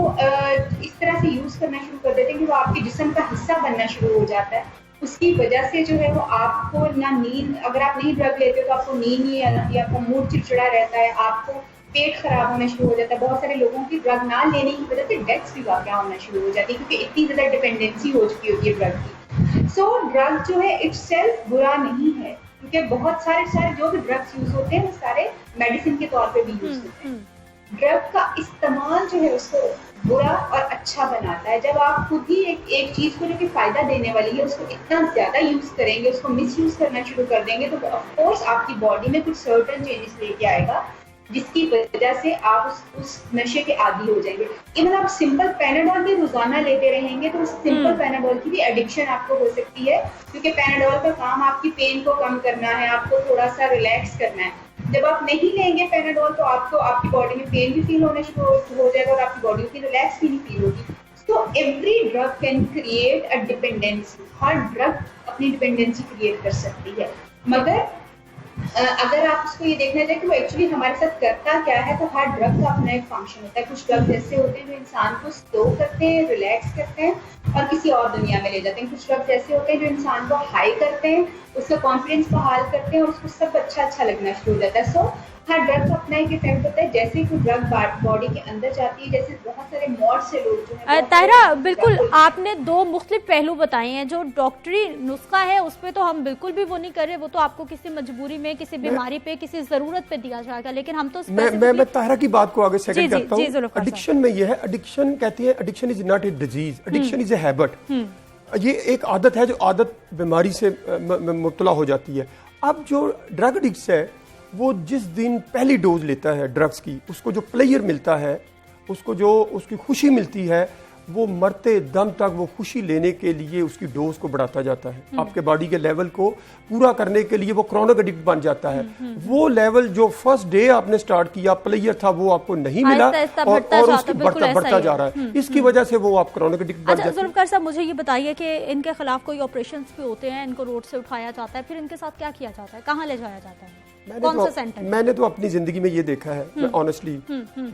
इस तरह से यूज करना शुरू कर देते हैं कि वो आपके जिस्म का हिस्सा बनना शुरू हो जाता है, उसकी वजह से जो है वो आपको ना नींद, अगर आप नहीं ड्रग लेते हो तो आपको नींद नहीं आती, आपको मूड चिड़चिड़ा रहता है, आपको पेट खराब होना शुरू हो जाता है। बहुत सारे लोगों की ड्रग ना लेने की वजह से डेथ्स भी वाकया होना शुरू हो जाती है, क्योंकि इतनी ज़्यादा डिपेंडेंसी हो चुकी होती है ड्रग की। सो ड्रग जो है इटसेल्फ बुरा नहीं है, क्योंकि बहुत सारे जो भी ड्रग्स यूज होते हैं वो सारे मेडिसिन के तौर पे भी यूज होते हैं। ड्रग का इस्तेमाल जो है उसको बुरा और अच्छा बनाता है। जब आप खुद ही एक चीज को जो कि फायदा देने वाली है उसको इतना ज्यादा यूज करेंगे, उसको मिस यूज करना शुरू कर देंगे, तो ऑफ कोर्स आपकी बॉडी में कुछ सर्टेन चेंजेस लेके आएगा, जिसकी वजह से आप उस नशे के आदी हो जाएंगे। इवन आप सिंपल पैनाडोल भी रोजाना लेते रहेंगे तो सिंपल पैनाडोल की भी एडिक्शन आपको हो सकती है, क्योंकि पैनाडोल का काम आपकी पेन को कम करना है, आपको थोड़ा सा रिलैक्स करना है। जब आप नहीं लेंगे पैनाडोल तो आपको आपकी बॉडी में पेन भी फील होना शुरू हो जाएगा और आपकी बॉडी की रिलैक्स भी नहीं फील होगी। तो every drug can create a dependency. Her drug अपनी डिपेंडेंसी क्रिएट कर सकती है, मगर अगर आप उसको ये देखना चाहिए कि वो एक्चुअली हमारे साथ करता क्या है, तो हर ड्रग का अपना एक फंक्शन होता है। कुछ ड्रग्स ऐसे होते हैं जो इंसान को स्लो करते हैं, रिलैक्स करते हैं और किसी और दुनिया में ले जाते हैं। कुछ ड्रग्स ऐसे होते हैं जो इंसान को हाई करते हैं, उसका कॉन्फिडेंस बहाल करते हैं और उसको सब अच्छा लगना शुरू हो जाता है। सो हर ड्रग का अपना एक इफेक्ट होता है। जैसे ही कोई ड्रग बॉडी के अंदर जाती है, जैसे बहुत सारे मौत से लोग जो है। ताहिरा, बिल्कुल आपने दो मुख्तलिफ पहलू बताए हैं। जो डॉक्टरी नुस्खा है उस पर तो हम बिल्कुल भी वो नहीं कर रहे, वो तो आपको किसी मजबूरी में, किसी बीमारी पे, किसी जरूरत पे दिया जाएगा, लेकिन हम तो मैं ताहिरा की बात को आगे सेकंड करता हूँ। एडिक्शन में ये है, एडिक्शन कहती है, addiction is not a disease, addiction is a habit. ये एक आदत है, जो आदत बीमारी से मुब्तला हो जाती है। अब जो ड्रग एडिक्ट है वो जिस दिन पहली डोज लेता है ड्रग्स की, उसको जो प्लेयर मिलता है, उसको जो उसकी खुशी मिलती है, वो मरते दम तक वो खुशी लेने के लिए उसकी डोज को बढ़ाता जाता है। आपके बॉडी के लेवल को पूरा करने के लिए वो क्रोनिक एडिक्ट बन जाता है। वो लेवल जो फर्स्ट डे आपने स्टार्ट किया प्लेयर था, वो आपको नहीं मिला और उसकी बढ़ता जा रहा है। इसकी वजह से वो आप क्रोनिक एडिक्ट बन जाते हैं। जुल्फकार साहब, मुझे ये बताइए कि इनके खिलाफ कोई ऑपरेशंस भी होते हैं, इनको रोड से उठाया जाता है, फिर इनके साथ क्या किया जाता है, कहाँ ले जाया जाता है? मैंने तो अपनी जिंदगी में ये देखा है, मैं ऑनेस्टली,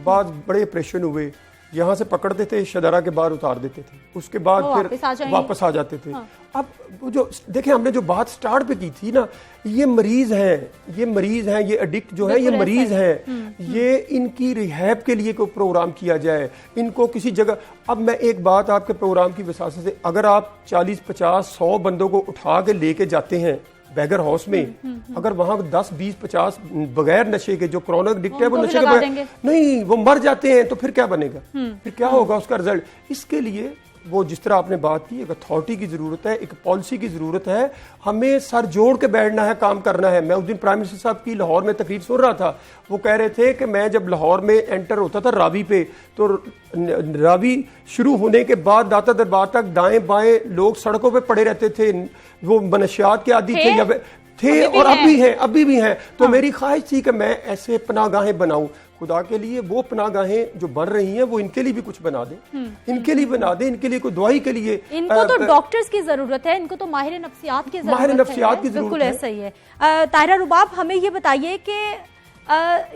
बाद बड़े ऑपरेशन हुए, यहाँ से पकड़ते थे, शदारा के बाहर उतार देते थे, उसके बाद फिर वापस आ जाते थे। अब जो देखें, हमने जो बात स्टार्ट पे की थी ना, ये मरीज हैं, ये एडिक्ट जो है ये मरीज हैं, ये इनकी रिहैब के लिए कोई प्रोग्राम किया जाए, इनको किसी जगह। अब मैं एक बात आपके प्रोग्राम की वजह से, अगर आप 40, 50, 100 बंदों को उठा के लेके जाते हैं बैगर हाउस में, अगर वहां 10, 20, 50 बगैर नशे के जो क्रोनिक एडिक्ट है वो नशे के बगैर नहीं, वो मर जाते हैं, तो फिर क्या बनेगा, फिर क्या होगा उसका रिजल्ट? इसके लिए वो जिस तरह आपने बात की, एक अथॉरिटी की जरूरत है, एक पॉलिसी की जरूरत है। हमें सर जोड़ के बैठना है, काम करना है। मैं उस दिन प्राइम मिनिस्टर साहब की लाहौर में तकरीर सुन रहा था, वो कह रहे थे कि मैं जब लाहौर में एंटर होता था रावी पे, तो रावी शुरू होने के बाद दाता दरबार तक दाएं बाएं लोग सड़कों पे पड़े रहते थे, वो मनशियात के आदि थे और अभी भी हैं। तो मेरी ख्वाहिश थी कि मैं ऐसे पनाहगाहें बनाऊं। खुदा के लिए वो पनाहगाहें जो बन रही हैं वो इनके लिए भी कुछ बना दें, इनके लिए बना दें, इनके लिए कोई दवाई के लिए। इनको तो डॉक्टर्स की जरूरत है, इनको तो माहिर नफ्सियात की जरूरत है। बिल्कुल ऐसा ही है। ताहिरा रुबाब, हमें ये बताइए कि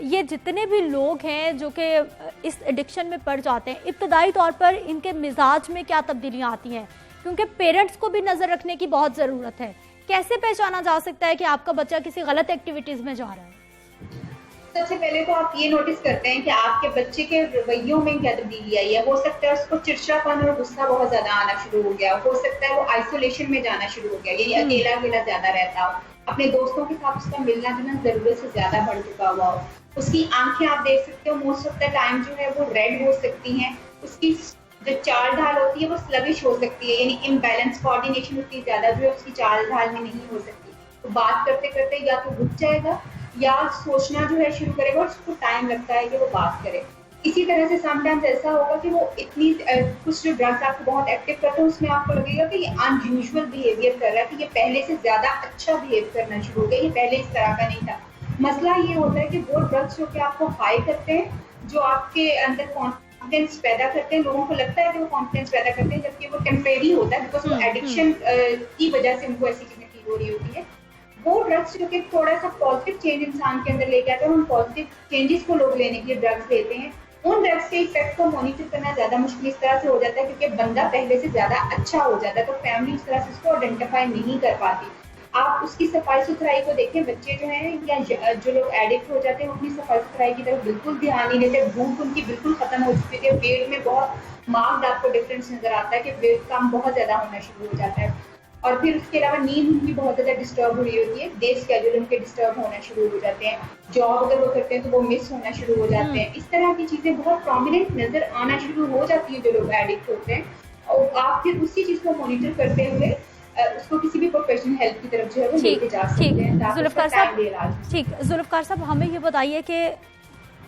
ये जितने भी लोग हैं जो कि इस एडिक्शन में पड़ जाते हैं, इब्तदाई तौर पर इनके मिजाज में क्या तब्दीलियां आती हैं? क्योंकि पेरेंट्स को भी नजर रखने की बहुत जरूरत है। कैसे पहचाना जा सकता है कि आपका बच्चा किसी गलत एक्टिविटीज में जा रहा है? सबसे पहले तो आप ये नोटिस करते हैं कि आपके बच्चे के रवैयों में क्या तब्दीली आई है। हो सकता है उसको चिड़चिड़ापन और गुस्सा बहुत ज्यादा आना शुरू हो गया, हो सकता है वो आइसोलेशन में जाना शुरू हो गया, यानी अकेला ज्यादा रहता हो, अपने दोस्तों के साथ उसका मिलना जुलना जरूरत से ज्यादा बढ़ चुका हुआ हो, उसकी आंखें आप देख सकते हो मोस्ट ऑफ द टाइम जो है वो रेड हो सकती हैं, उसकी जो चाल ढाल होती है वो स्लविश हो सकती है, यानी इम्बैलेंस कोऑर्डिनेशन उतनी ज्यादा जो है उसकी चाल ढाल में नहीं हो सकती। तो बात करते करते या तो रुक जाएगा या सोचना जो है शुरू करेगा और उसको टाइम लगता है कि वो बात करे। इसी तरह से समटाइम्स ऐसा होगा कि वो इतनी कुछ जो ड्रग्स आपको बहुत एक्टिव करते हैं उसमें आपको लगेगा कि ये अनयूजुअल बिहेवियर कर रहा है, कि ये पहले से ज्यादा अच्छा बिहेव करना शुरू हो गया, ये पहले इस तरह का नहीं था। मसला ये होता है कि वो ड्रग्स जो कि आपको हाई करते हैं, जो आपके अंदर कॉन्फिडेंस पैदा करते हैं, लोगों को लगता है कि वो कॉन्फिडेंस पैदा करते हैं, जबकि वो टेम्परेरी होता है, बिकॉज वो एडिक्शन की वजह से उनको ऐसी चीजें फील शुरू हो रही होती है। वो ड्रग्स जो कि थोड़ा सा पॉजिटिव चेंज इंसान के अंदर लेके आते हैं, उन पॉजिटिव चेंजेस को लोग लेने के लिए ड्रग्स लेते हैं। उन ड्रग्स के इफेक्ट को मॉनिटर करना ज्यादा मुश्किल इस तरह से हो जाता है क्योंकि बंदा पहले से ज्यादा अच्छा हो जाता है, तो फैमिली उस तरह से उसको आइडेंटिफाई नहीं कर पाती। आप उसकी सफाई सुथराई को देखें, बच्चे जो हैं या जो लोग एडिक्ट हो जाते हैं अपनी सफाई सुथराई की तरफ बिल्कुल ध्यान नहीं देते। भूख उनकी बिल्कुल खत्म हो चुकी है, वेट में बहुत मार्क्ड आपको डिफरेंस नजर आता है कि वेट कम बहुत ज्यादा होना शुरू हो जाता है। और फिर उसके अलावा नींद उनकी बहुत ज्यादा डिस्टर्ब हो रही होती है, डे स्केड्यूल उनके डिस्टर्ब होना शुरू हो जाते हैं, जॉब अगर वो करते हैं तो वो मिस होना शुरू हो जाते हैं। इस तरह की चीजें बहुत प्रोमिनेंट नजर आना शुरू हो जाती है जो लोग एडिक्ट होते हैं। और आप फिर उसी चीज को मॉनिटर करते हुए उसको किसी भी प्रोफेशनल हेल्प की तरफ जो है वो लेके जा सकते हैं। जुल्फकार साहब, ठीक, जुल्फकार साहब हमें ये बताइए कि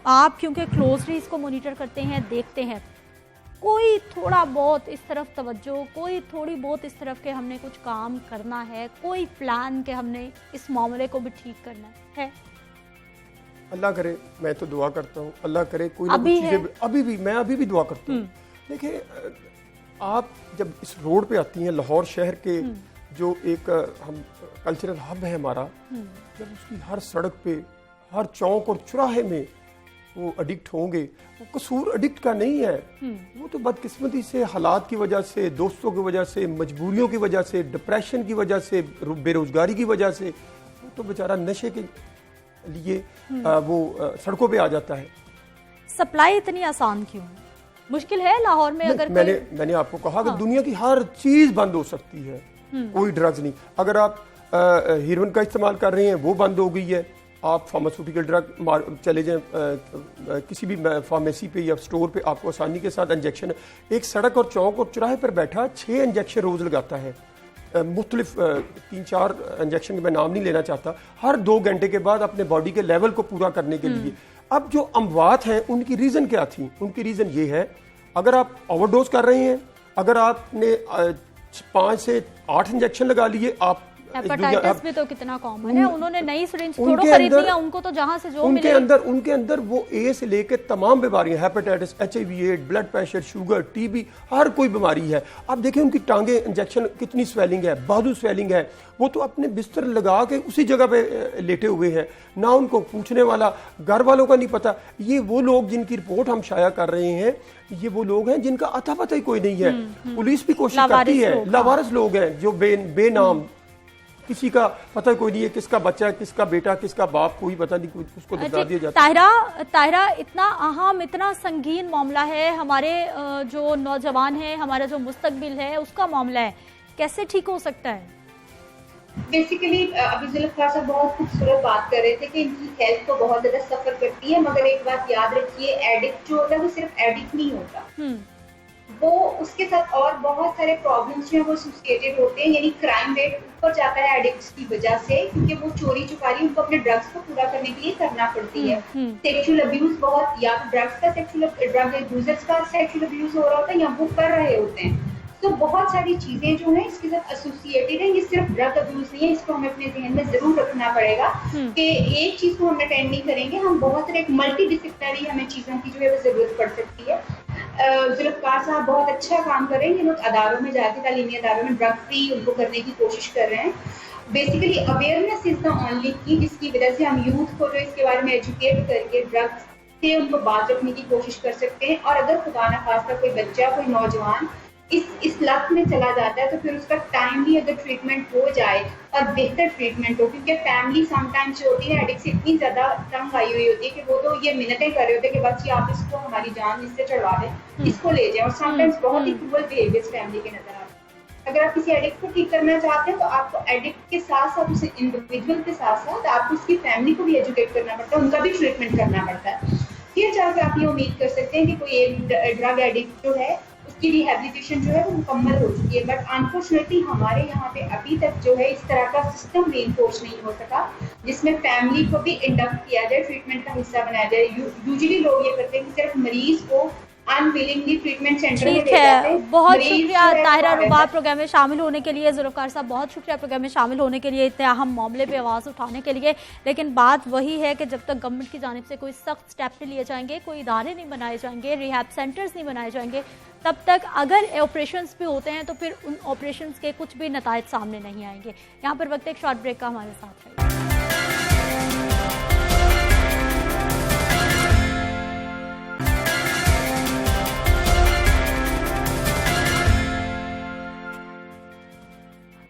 आप क्योंकि क्लोजली इसको मॉनिटर करते हैं, देखते हैं, कोई थोड़ा बहुत इस तरफ तवज्जो, कोई थोड़ी बहुत इस तरफ के हमने कुछ काम करना है, कोई प्लान के हमने इस मामले को भी ठीक करना है? अल्लाह करे, मैं तो दुआ करता हूँ, अल्लाह करे कोई ना कुछ चीजें, मैं अभी भी दुआ करता हूँ। देखिए, आप जब इस रोड पे आती हैं, लाहौर शहर के जो एक हम कल्चरल हब है हमारा, जब उसकी हर सड़क पे, हर चौक और चौराहे में वो एडिक्ट होंगे, वो कसूर एडिक्ट का नहीं है, वो तो बदकिस्मती से, हालात की वजह से, दोस्तों की वजह से, मजबूरियों की वजह से, डिप्रेशन की वजह से, बेरोजगारी की वजह से, वो तो बेचारा नशे के लिए वो सड़कों पे आ जाता है। सप्लाई इतनी आसान क्यों? मुश्किल है लाहौर में? अगर मैंने आपको कहा कि दुनिया की हर चीज बंद हो सकती है, कोई ड्रग्स नहीं। अगर आप हीरोइन का इस्तेमाल कर रहे हैं, वो बंद हो गई है। आप फार्मास्यूटिकल ड्रग चले जाएं किसी भी फार्मेसी पे या स्टोर पे, आपको आसानी के साथ इंजेक्शन, एक सड़क और चौक और चौराहे पर बैठा 6 इंजेक्शन रोज लगाता है, मुख्तलिफ 3-4 इंजेक्शन के मैं नाम नहीं लेना चाहता, हर 2 घंटे के बाद अपने बॉडी के लेवल को पूरा करने के लिए। अब जो अमवात हैं उनकी रीजन क्या थी? उनकी रीजन ये है, अगर आप ओवरडोज कर रहे हैं, अगर आपने 5 से 8 इंजेक्शन लगा लिए, आप हेपेटाइटिस भी तो कितना कॉमन है, उन्होंने नई सिरिंज थोड़ा खरीदनी है, उनको तो जहां से जो उनके अंदर वो ए से लेके तमाम बीमारियां, hepatitis, HIV, AIDS, blood pressure, sugar, TB, हर कोई बीमारी है। आप देखें उनकी टांगे इंजेक्शन कितनी स्वेलिंग है, बाजू स्वेलिंग है, वो तो अपने बिस्तर लगा के उसी जगह पे लेटे हुए हैं, ना उनको पूछने वाला, घर वालों का नहीं पता। ये वो लोग जिनकी रिपोर्ट हम शाया कर रहे हैं, ये वो लोग हैं जिनका अता पता ही कोई नहीं है। पुलिस भी कोशिश करती है, लावारिस लोग हैं जो बेनाम, किसी का पता कोई नहीं है, किसका बच्चा है, किसका बेटा, किसका बाप, कोई पता नहीं, उसको दबा दिया जाता है। ताहिरा, इतना अहम, इतना संगीन मामला है, हमारे जो नौजवान है, हमारा जो मुस्तकबिल है, उसका मामला है, कैसे ठीक हो सकता है? बेसिकली अभी जुल्फकार साहब बहुत खूबसूरत बात कर रहे थे कि इनकी हेल्थ तो बहुत ज्यादा सफर करती है, मगर एक बात याद रखिए, एडिक्ट जो होता है वो सिर्फ एडिक्ट नहीं होता, वो उसके साथ और बहुत सारे प्रॉब्लम्स जो है वो एसोसिएटेड होते हैं। यानी क्राइम रेट ऊपर जाता है एडिक्ट्स की वजह से, क्योंकि वो चोरी चुकारी उनको अपने ड्रग्स को पूरा करने के लिए करना पड़ती है। सेक्सुअल अब्यूज बहुत, या तो ड्रग्स का ड्रग यूजर्स का सेक्सुअल अब्यूज हो रहा होता है या वो कर रहे होते हैं। तो बहुत सारी चीजें जो है इसके साथ एसोसिएटेड है, ये सिर्फ ड्रग अब्यूज नहीं है, इसको हमें अपने ज़हन में जरूर रखना पड़ेगा कि एक चीज को हम अटेंड नहीं करेंगे, हम बहुत सारे मल्टी डिसिप्लिनरी हमें चीजों की जो है वो जरूरत पड़ सकती है। जुल्फकार साहब बहुत अच्छा काम कर रहे हैं, ये लोग अदारों में जाके, तालीमी अदारों में ड्रग फ्री उनको करने की कोशिश कर रहे हैं। Basically awareness is the only की, जिसकी वजह से हम यूथ को जो इसके बारे में एजुकेट करके ड्रग्स से उनको बात रखने की कोशिश कर सकते हैं। और अगर खुदा न खास्ता कोई बच्चा, कोई नौजवान इस लत में चला जाता है, तो फिर उसका टाइमली अगर ट्रीटमेंट हो जाए और बेहतर ट्रीटमेंट हो, क्योंकि फैमिली समटाइम्स जो होती है एडिक्ट से इतनी ज्यादा तंग आई हुई होती है कि वो तो ये मिन्नतें कर रहे होते हैं कि बस ये आप इसको हमारी जान इससे चढ़वा दें, इसको ले जाए, और समटाइम्स बहुत ही क्रूअल बिहेवियर्स फैमिली के नजर आते हैं। अगर आप किसी एडिक्ट को ठीक करना चाहते हैं तो आपको एडिक्ट के साथ साथ उस इंडिविजुअल के साथ साथ आपको उसकी फैमिली को भी एजुकेट करना पड़ता है, उनका भी ट्रीटमेंट करना पड़ता है। फिर जाकर आप ये उम्मीद कर सकते हैं कि कोई एक ड्रग एडिक्ट जो है उसकी रिहेबिलिटेशन जो है वो मुकम्मल हो चुकी है। बट अनफॉर्चुनेटली हमारे यहाँ पे अभी तक जो है इस तरह का सिस्टम रीइंफोर्स नहीं हो सका जिसमें फैमिली को भी इंडक्ट किया जाए, ट्रीटमेंट का हिस्सा बनाया जाए। यूजुअली लोग ये करते हैं कि सिर्फ मरीज को अनविलिंगली ट्रीटमेंट सेंटर में ठीक ले जाते है, हैं। बहुत मरीज शुक्रिया जो है ताहिरा वो रुबाब प्रोग्राम में शामिल होने के लिए। जुल्फ़िकार साहब बहुत शुक्रिया प्रोग्राम में शामिल होने के लिए, इतने अहम मामले पे आवाज़ उठाने के लिए। लेकिन बात वही है कि जब तक गवर्नमेंट की जानिब से कोई सख्त स्टेप नहीं लिए जाएंगे, कोई इदारे नहीं बनाए जाएंगे, रिहैब सेंटर्स नहीं बनाए जाएंगे, तब तक अगर ऑपरेशंस भी होते हैं तो फिर उन ऑपरेशंस के कुछ भी नताइज सामने नहीं आएंगे। यहाँ पर वक्त एक शॉर्ट ब्रेक का, हमारे साथ रहिए।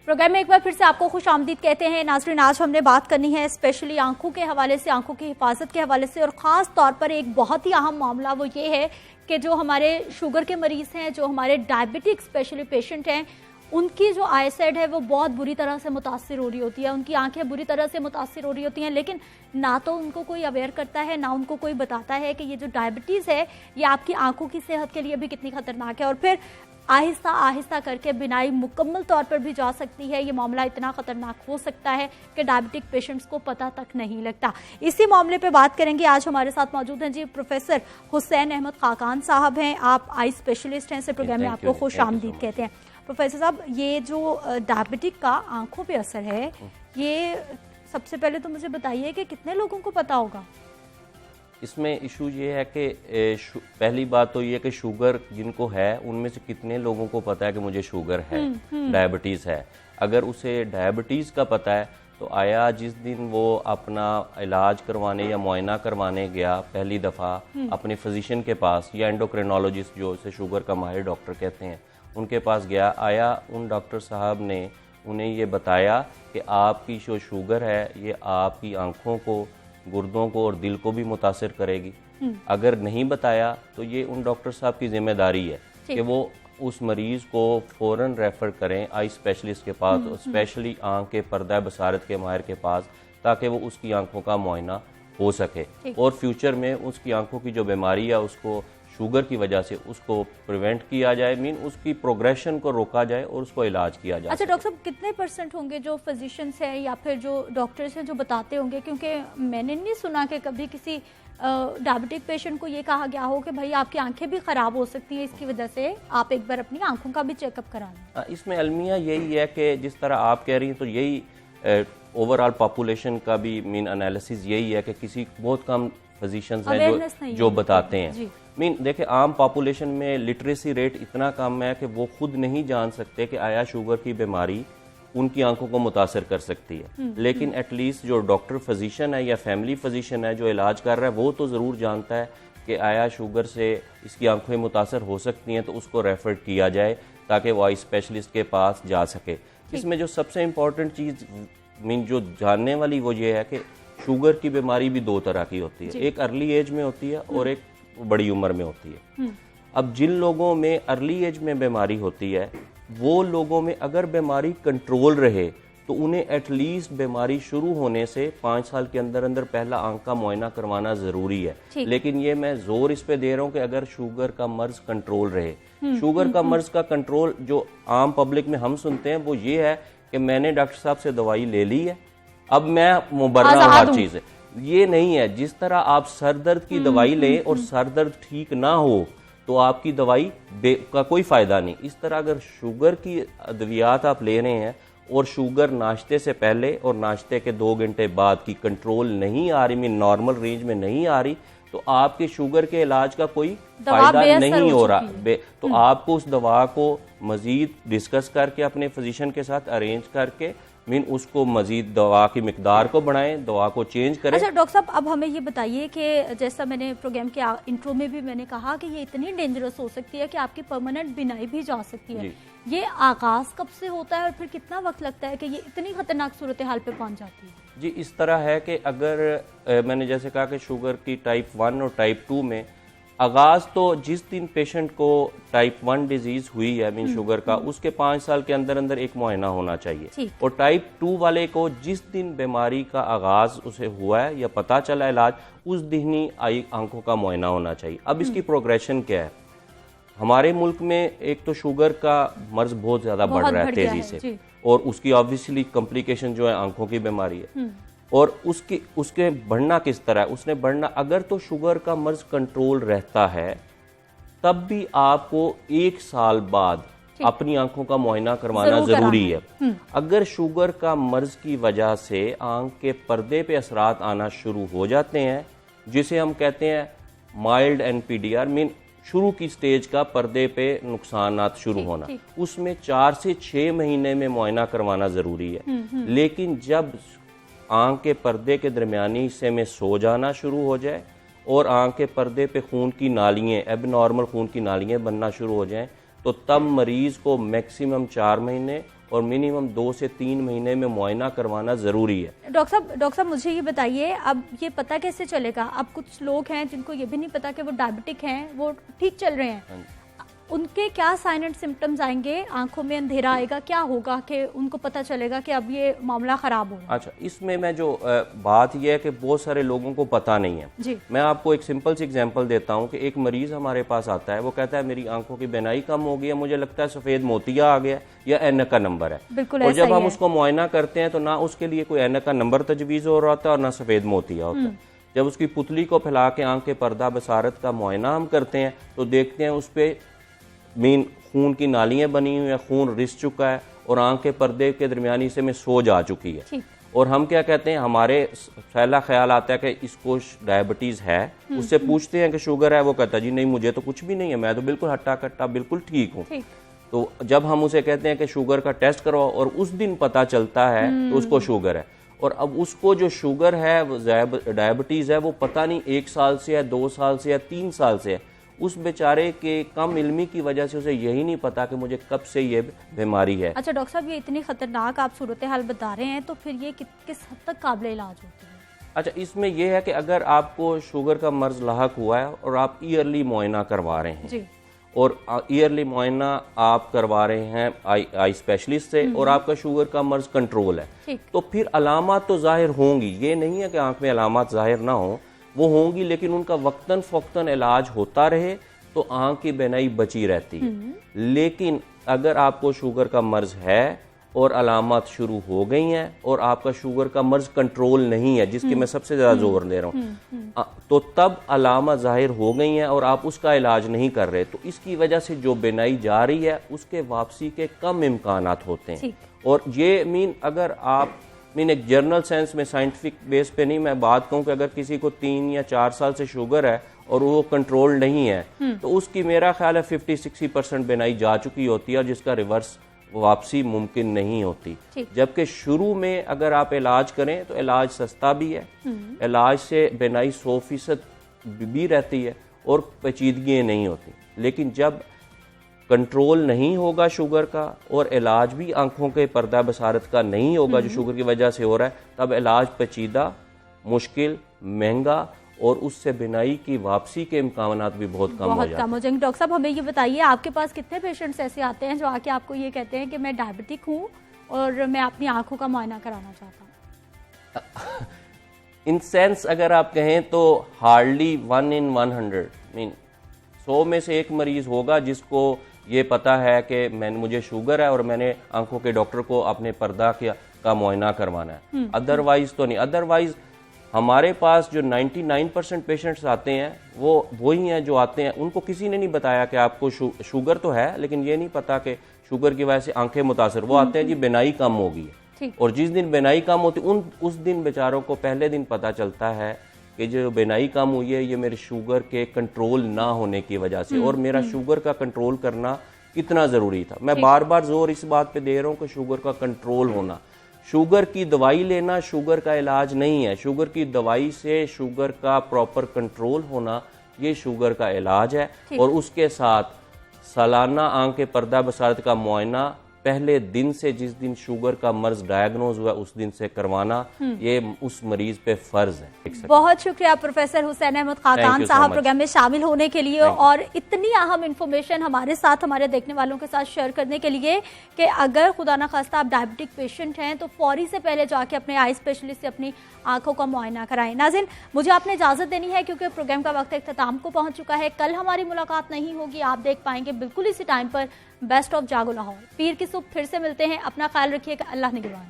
प्रोग्राम में एक बार फिर से आपको खुश आमदीद कहते हैं। नाज़रीन, आज हमने बात करनी है स्पेशली आंखों के हवाले से, आंखों की हिफाजत के हवाले से, और ख़ास तौर पर एक बहुत ही अहम मामला वो ये है कि जो हमारे शुगर के मरीज़ हैं, जो हमारे डायबिटिक स्पेशली पेशेंट हैं, उनकी जो आईसाइट है वो बहुत बुरी तरह से मुतासिर हो रही होती है, उनकी आंखें बुरी तरह से मुतासिर हो रही होती हैं, लेकिन ना तो उनको कोई अवेयर करता है, ना उनको कोई बताता है कि ये जो डायबिटीज़ है ये आपकी आंखों की सेहत के लिए भी कितनी ख़तरनाक है, और फिर आहिस्ता आहिस्ता करके बिनाई मुकम्मल तौर पर भी जा सकती है। ये मामला इतना ख़तरनाक हो सकता है कि डायबिटिक पेशेंट्स को पता तक नहीं लगता। इसी मामले पे बात करेंगे। आज हमारे साथ मौजूद हैं जी प्रोफेसर हुसैन अहमद खाकान साहब हैं, आप आई स्पेशलिस्ट हैं, इस प्रोग्राम में आपको खुश आमदीद कहते हैं। प्रोफेसर साहब, ये जो डायबिटिक का आंखों पे असर है, ये सबसे पहले तो मुझे बताइए कि कितने लोगों को पता होगा? इसमें इशू ये है कि पहली बात तो ये कि शुगर जिनको है उनमें से कितने लोगों को पता है कि मुझे शुगर है, डायबिटीज़ है। अगर उसे डायबिटीज़ का पता है तो आया जिस दिन वो अपना इलाज करवाने या मुआयना करवाने गया पहली दफ़ा अपने फिजिशियन के पास, या एंडोक्रिनोलॉजिस्ट जो उसे शुगर का माहिर डॉक्टर कहते हैं, उनके पास गया, आया उन डॉक्टर साहब ने उन्हें ये बताया कि आपकी जो शुगर है ये आपकी आँखों को, गुर्दों को और दिल को भी मुतासिर करेगी। अगर नहीं बताया तो ये उन डॉक्टर साहब की जिम्मेदारी है कि वो उस मरीज़ को फ़ौरन रेफ़र करें आई स्पेशलिस्ट के पास, स्पेशली आँख के पर्दा बसारत के माहिर के पास, ताकि वो उसकी आंखों का मुआयना हो सके और फ्यूचर में उसकी आंखों की जो बीमारी है उसको शुगर की वजह से उसको प्रिवेंट किया जाए, उसकी प्रोग्रेशन को रोका जाए और उसको इलाज किया जाए। अच्छा डॉक्टर साहब, कितने % होंगे जो फिजिशियंस हैं या फिर जो डॉक्टर्स हैं जो बताते होंगे? क्योंकि मैंने नहीं सुना कि कभी किसी डायबिटिक पेशेंट को ये कहा गया हो कि भाई आपकी आंखें भी ख़राब हो सकती हैं, इसकी वजह से आप एक बार अपनी आंखों का भी चेकअप करा लें। इसमें अलमिया यही है कि जिस तरह आप कह रही हैं तो यही ओवरऑल पॉपुलेशन का भी एनालिसिस यही है कि किसी बहुत कम फिजिशियंस हैं जो बताते हैं। देखिए आम पॉपुलेशन में लिटरेसी रेट इतना कम है कि वो खुद नहीं जान सकते कि आया शुगर की बीमारी उनकी आंखों को मुतासर कर सकती है, लेकिन एटलीस्ट जो डॉक्टर फिजिशियन है या फैमिली फिजिशियन है जो इलाज कर रहा है वो तो ज़रूर जानता है कि आया शुगर से इसकी आंखें मुतासर हो सकती हैं, तो उसको रेफर किया जाए ताकि वो आई स्पेशलिस्ट के पास जा सके। इसमें जो सबसे इम्पॉर्टेंट चीज़ जो जानने वाली वो ये है कि शुगर की बीमारी भी दो तरह की होती है, एक अर्ली एज में होती है और एक बड़ी उम्र में होती है। अब जिन लोगों में अर्ली एज में बीमारी होती है वो लोगों में अगर बीमारी कंट्रोल रहे तो उन्हें एटलीस्ट बीमारी शुरू होने से 5 साल के अंदर अंदर पहला आंख का मुआयना करवाना ज़रूरी है। लेकिन ये मैं जोर इस पे दे रहा हूँ कि अगर शुगर का मर्ज कंट्रोल रहे, शुगर का मर्ज का कंट्रोल जो आम पब्लिक में हम सुनते हैं वो ये है कि मैंने डॉक्टर साहब से दवाई ले ली है, अब मैं मुबर्रा हूँ हर चीज़ है। ये नहीं है। जिस तरह आप सर दर्द की दवाई लें और सर दर्द ठीक ना हो तो आपकी दवाई का कोई फ़ायदा नहीं। इस तरह अगर शुगर की अद्वियात आप ले रहे हैं और शुगर नाश्ते से पहले और नाश्ते के 2 घंटे बाद की कंट्रोल नहीं आ रही, नॉर्मल रेंज में नहीं आ रही, तो आपके शुगर के इलाज का कोई फ़ायदा नहीं हो रहा। तो आपको उस दवा को मज़ीद डिस्कस करके अपने फिजिशियन के साथ अरेंज करके उसको मजीद दवा की मिकदार को बढ़ाएं, दवा को चेंज करें। अच्छा डॉक्टर साहब, अब हमें ये बताइए कि जैसा मैंने प्रोग्राम के इंट्रो में भी मैंने कहा कि ये इतनी डेंजरस हो सकती है कि आपकी परमानेंट बिनाई भी जा सकती है। ये आगाज कब से होता है और फिर कितना वक्त लगता है कि ये इतनी खतरनाक सूरत हाल पे पहुंच जाती है? जी इस तरह है कि अगर मैंने जैसे कहा कि शुगर की टाइप 1 और टाइप 2 में आगाज तो जिस दिन पेशेंट को टाइप 1 डिजीज हुई है शुगर का, उसके 5 साल के अंदर अंदर एक मुआयना होना चाहिए। और टाइप 2 वाले को जिस दिन बीमारी का आगाज उसे हुआ है या पता चला इलाज, उस दिन ही आंखों का मुआयना होना चाहिए। अब इसकी प्रोग्रेशन क्या है? हमारे मुल्क में एक तो शुगर का मर्ज बहुत ज्यादा बढ़ रहा है तेजी से, और उसकी ऑब्वियसली कॉम्प्लिकेशन जो है आंखों की बीमारी है। और उसके बढ़ना किस तरह है? उसने बढ़ना, अगर तो शुगर का मर्ज कंट्रोल रहता है तब भी आपको 1 साल बाद अपनी आंखों का मुआयना करवाना जरूरी है। अगर शुगर का मर्ज की वजह से आंख के पर्दे पे असरात आना शुरू हो जाते हैं, जिसे हम कहते हैं माइल्ड एनपीडीआर, मीन शुरू की स्टेज का पर्दे पे नुकसानात शुरू होना, उसमें 4 से 6 महीने में मुआयना करवाना जरूरी है। लेकिन जब आंख के पर्दे के दरमियानी हिस्से में सो जाना शुरू हो जाए और आंख के पर्दे पे खून की नालियाँ, एबनॉर्मल खून की नालियाँ बनना शुरू हो जाएं, तो तब मरीज को मैक्सिमम 4 महीने और मिनिमम 2 से 3 महीने में मुआयना करवाना जरूरी है। डॉक्टर साहब मुझे ये बताइए, अब ये पता कैसे चलेगा? अब कुछ लोग हैं जिनको ये भी नहीं पता कि वो डायबिटिक हैं, वो ठीक चल रहे हैं, उनके क्या साइन एंड सिम्टम्स आएंगे? आंखों में अंधेरा आएगा, क्या होगा कि उनको पता चलेगा कि अब ये मामला खराब हो? अच्छा, इसमें मैं जो बात यह है कि बहुत सारे लोगों को पता नहीं है जी। मैं आपको एक सिंपल सी एग्जांपल देता हूं कि एक मरीज हमारे पास आता है, वो कहता है मेरी आंखों की बीनाई कम हो गई है, मुझे लगता है सफेद मोतिया आ गया या ऐनक का नंबर है। बिल्कुल। और जब हम उसको मुआयना करते हैं तो ना उसके लिए कोई ऐनक का नंबर तजवीज़ हो रहा होता है और ना सफेद मोतिया होता है। जब उसकी पुतली को फैला के आंख के पर्दा बसारत का मुआयना हम करते हैं तो देखते हैं उस पर मीन खून की नालियाँ बनी हुई है, खून रिस चुका है और आंख के पर्दे के दरमियानी हिस्से में सोज आ चुकी है। और हम क्या कहते हैं, हमारे पहला ख्याल आता है कि इसको डायबिटीज़ है, उससे पूछते हैं कि शुगर है, वो कहता है जी नहीं मुझे तो कुछ भी नहीं है, मैं तो बिल्कुल हट्टा कट्टा बिल्कुल ठीक हूँ। तो जब हम उसे कहते हैं कि शुगर का टेस्ट करवाओ और उस दिन पता चलता है तो उसको शुगर है, और अब उसको जो शुगर है वो डायबिटीज़ है, वो पता नहीं 1 साल से है, 2 साल से या 3 साल से है। उस बेचारे के कम इल्मी की वजह से उसे यही नहीं पता कि मुझे कब से ये बीमारी है। अच्छा डॉक्टर साहब, ये इतनी खतरनाक आप सूरत हाल बता रहे हैं, तो फिर ये किस हद तक काबिल इलाज होती है? अच्छा, इसमें यह है कि अगर आपको शुगर का मर्ज लाहक हुआ है और आप ईयरली मुआयना करवा रहे हैं जी, और ईयरली मुआयना आप करवा रहे हैं आई स्पेशलिस्ट से और आपका शुगर का मर्ज कंट्रोल है, तो फिर अलामत तो जाहिर होंगी। ये नहीं है कि आंख में अलामत जाहिर ना हो, वो होंगी, लेकिन उनका वक्तन फ़ौक्तन इलाज होता रहे तो आंख की बीनाई बची रहती है। लेकिन अगर आपको शुगर का मर्ज है और अलामत शुरू हो गई हैं और आपका शुगर का मर्ज कंट्रोल नहीं है, जिसकी मैं सबसे ज़्यादा जोर दे रहा हूँ, तो तब अलामत जाहिर हो गई हैं और आप उसका इलाज नहीं कर रहे, तो इसकी वजह से जो बीनाई जा रही है उसके वापसी के कम इम्कानात होते हैं। और ये मीन अगर आप एक जर्नल सेंस में साइंटिफिक बेस पे नहीं, मैं बात कहूँ कि अगर किसी को 3 या 4 साल से शुगर है और वो कंट्रोल नहीं है तो उसकी मेरा ख्याल है 50-60% बीनाई जा चुकी होती है और जिसका रिवर्स वापसी मुमकिन नहीं होती। जबकि शुरू में अगर आप इलाज करें तो इलाज सस्ता भी है, इलाज से बीनाई 100% भी रहती है और पेचीदगी नहीं होती। लेकिन जब कंट्रोल नहीं होगा शुगर का और इलाज भी आंखों के पर्दा बसारत का नहीं होगा जो शुगर की वजह से हो रहा है, तब इलाज पेचीदा, मुश्किल, महंगा और उससे बीनाई की वापसी के इम्कानात भी बहुत कम हो जाएंगे। डॉक्टर साहब हमें ये बताइए, आपके पास कितने पेशेंट्स ऐसे आते हैं जो आके आपको ये कहते हैं कि मैं डायबिटिक हूँ और मैं अपनी आंखों का मुआयना कराना चाहता हूँ? इन सेंस अगर आप कहें तो हार्डली 1 in 100, मीन 100 में से 1 मरीज होगा जिसको ये पता है कि मुझे शुगर है और मैंने आंखों के डॉक्टर को अपने पर्दा का मुआयना करवाना है। अदरवाइज तो नहीं। अदरवाइज हमारे पास जो 99% पेशेंट्स आते हैं वो वही हैं जो आते हैं, उनको किसी ने नहीं बताया कि आपको शुगर तो है, लेकिन ये नहीं पता कि शुगर की वजह से आंखें मुतासर, वो आते हैं जी बीनाई कम हो गई है, और जिस दिन बीनाई कम होती उस दिन बेचारों को पहले दिन पता चलता है कि जो बीनाई कम हुई है ये मेरे शुगर के कंट्रोल ना होने की वजह से, और मेरा शुगर का कंट्रोल करना कितना ज़रूरी था। मैं बार बार जोर इस बात पे दे रहा हूँ कि शुगर का कंट्रोल होना, शुगर की दवाई लेना शुगर का इलाज नहीं है, शुगर की दवाई से शुगर का प्रॉपर कंट्रोल होना ये शुगर का इलाज है। और उसके साथ सालाना आंख के पर्दा बसारत का मुआयना पहले दिन से, जिस दिन शुगर का मर्ज डायग्नोज हुआ उस दिन से करवाना ये उस मरीज पे फर्ज है। बहुत शुक्रिया प्रोफेसर हुसैन अहमद खाकान साहब प्रोग्राम में शामिल होने के लिए और इतनी अहम इंफॉर्मेशन हमारे साथ, हमारे देखने वालों के साथ शेयर करने के लिए कि अगर खुदा ना खास्ता आप डायबिटिक पेशेंट हैं तो फौरी से पहले जाके अपने आई स्पेशलिस्ट से अपनी आंखों का मुआयना कराएं। नाज़रीन, मुझे आपने इजाजत देनी है क्योंकि प्रोग्राम का वक्त इख्तिताम को पहुंच चुका है। कल हमारी मुलाकात नहीं होगी, आप देख पाएंगे बिल्कुल इसी टाइम पर बेस्ट ऑफ जागो लाहौर। पीर की सुबह फिर से मिलते हैं। अपना ख्याल रखिएगा। अल्लाह निगहबान।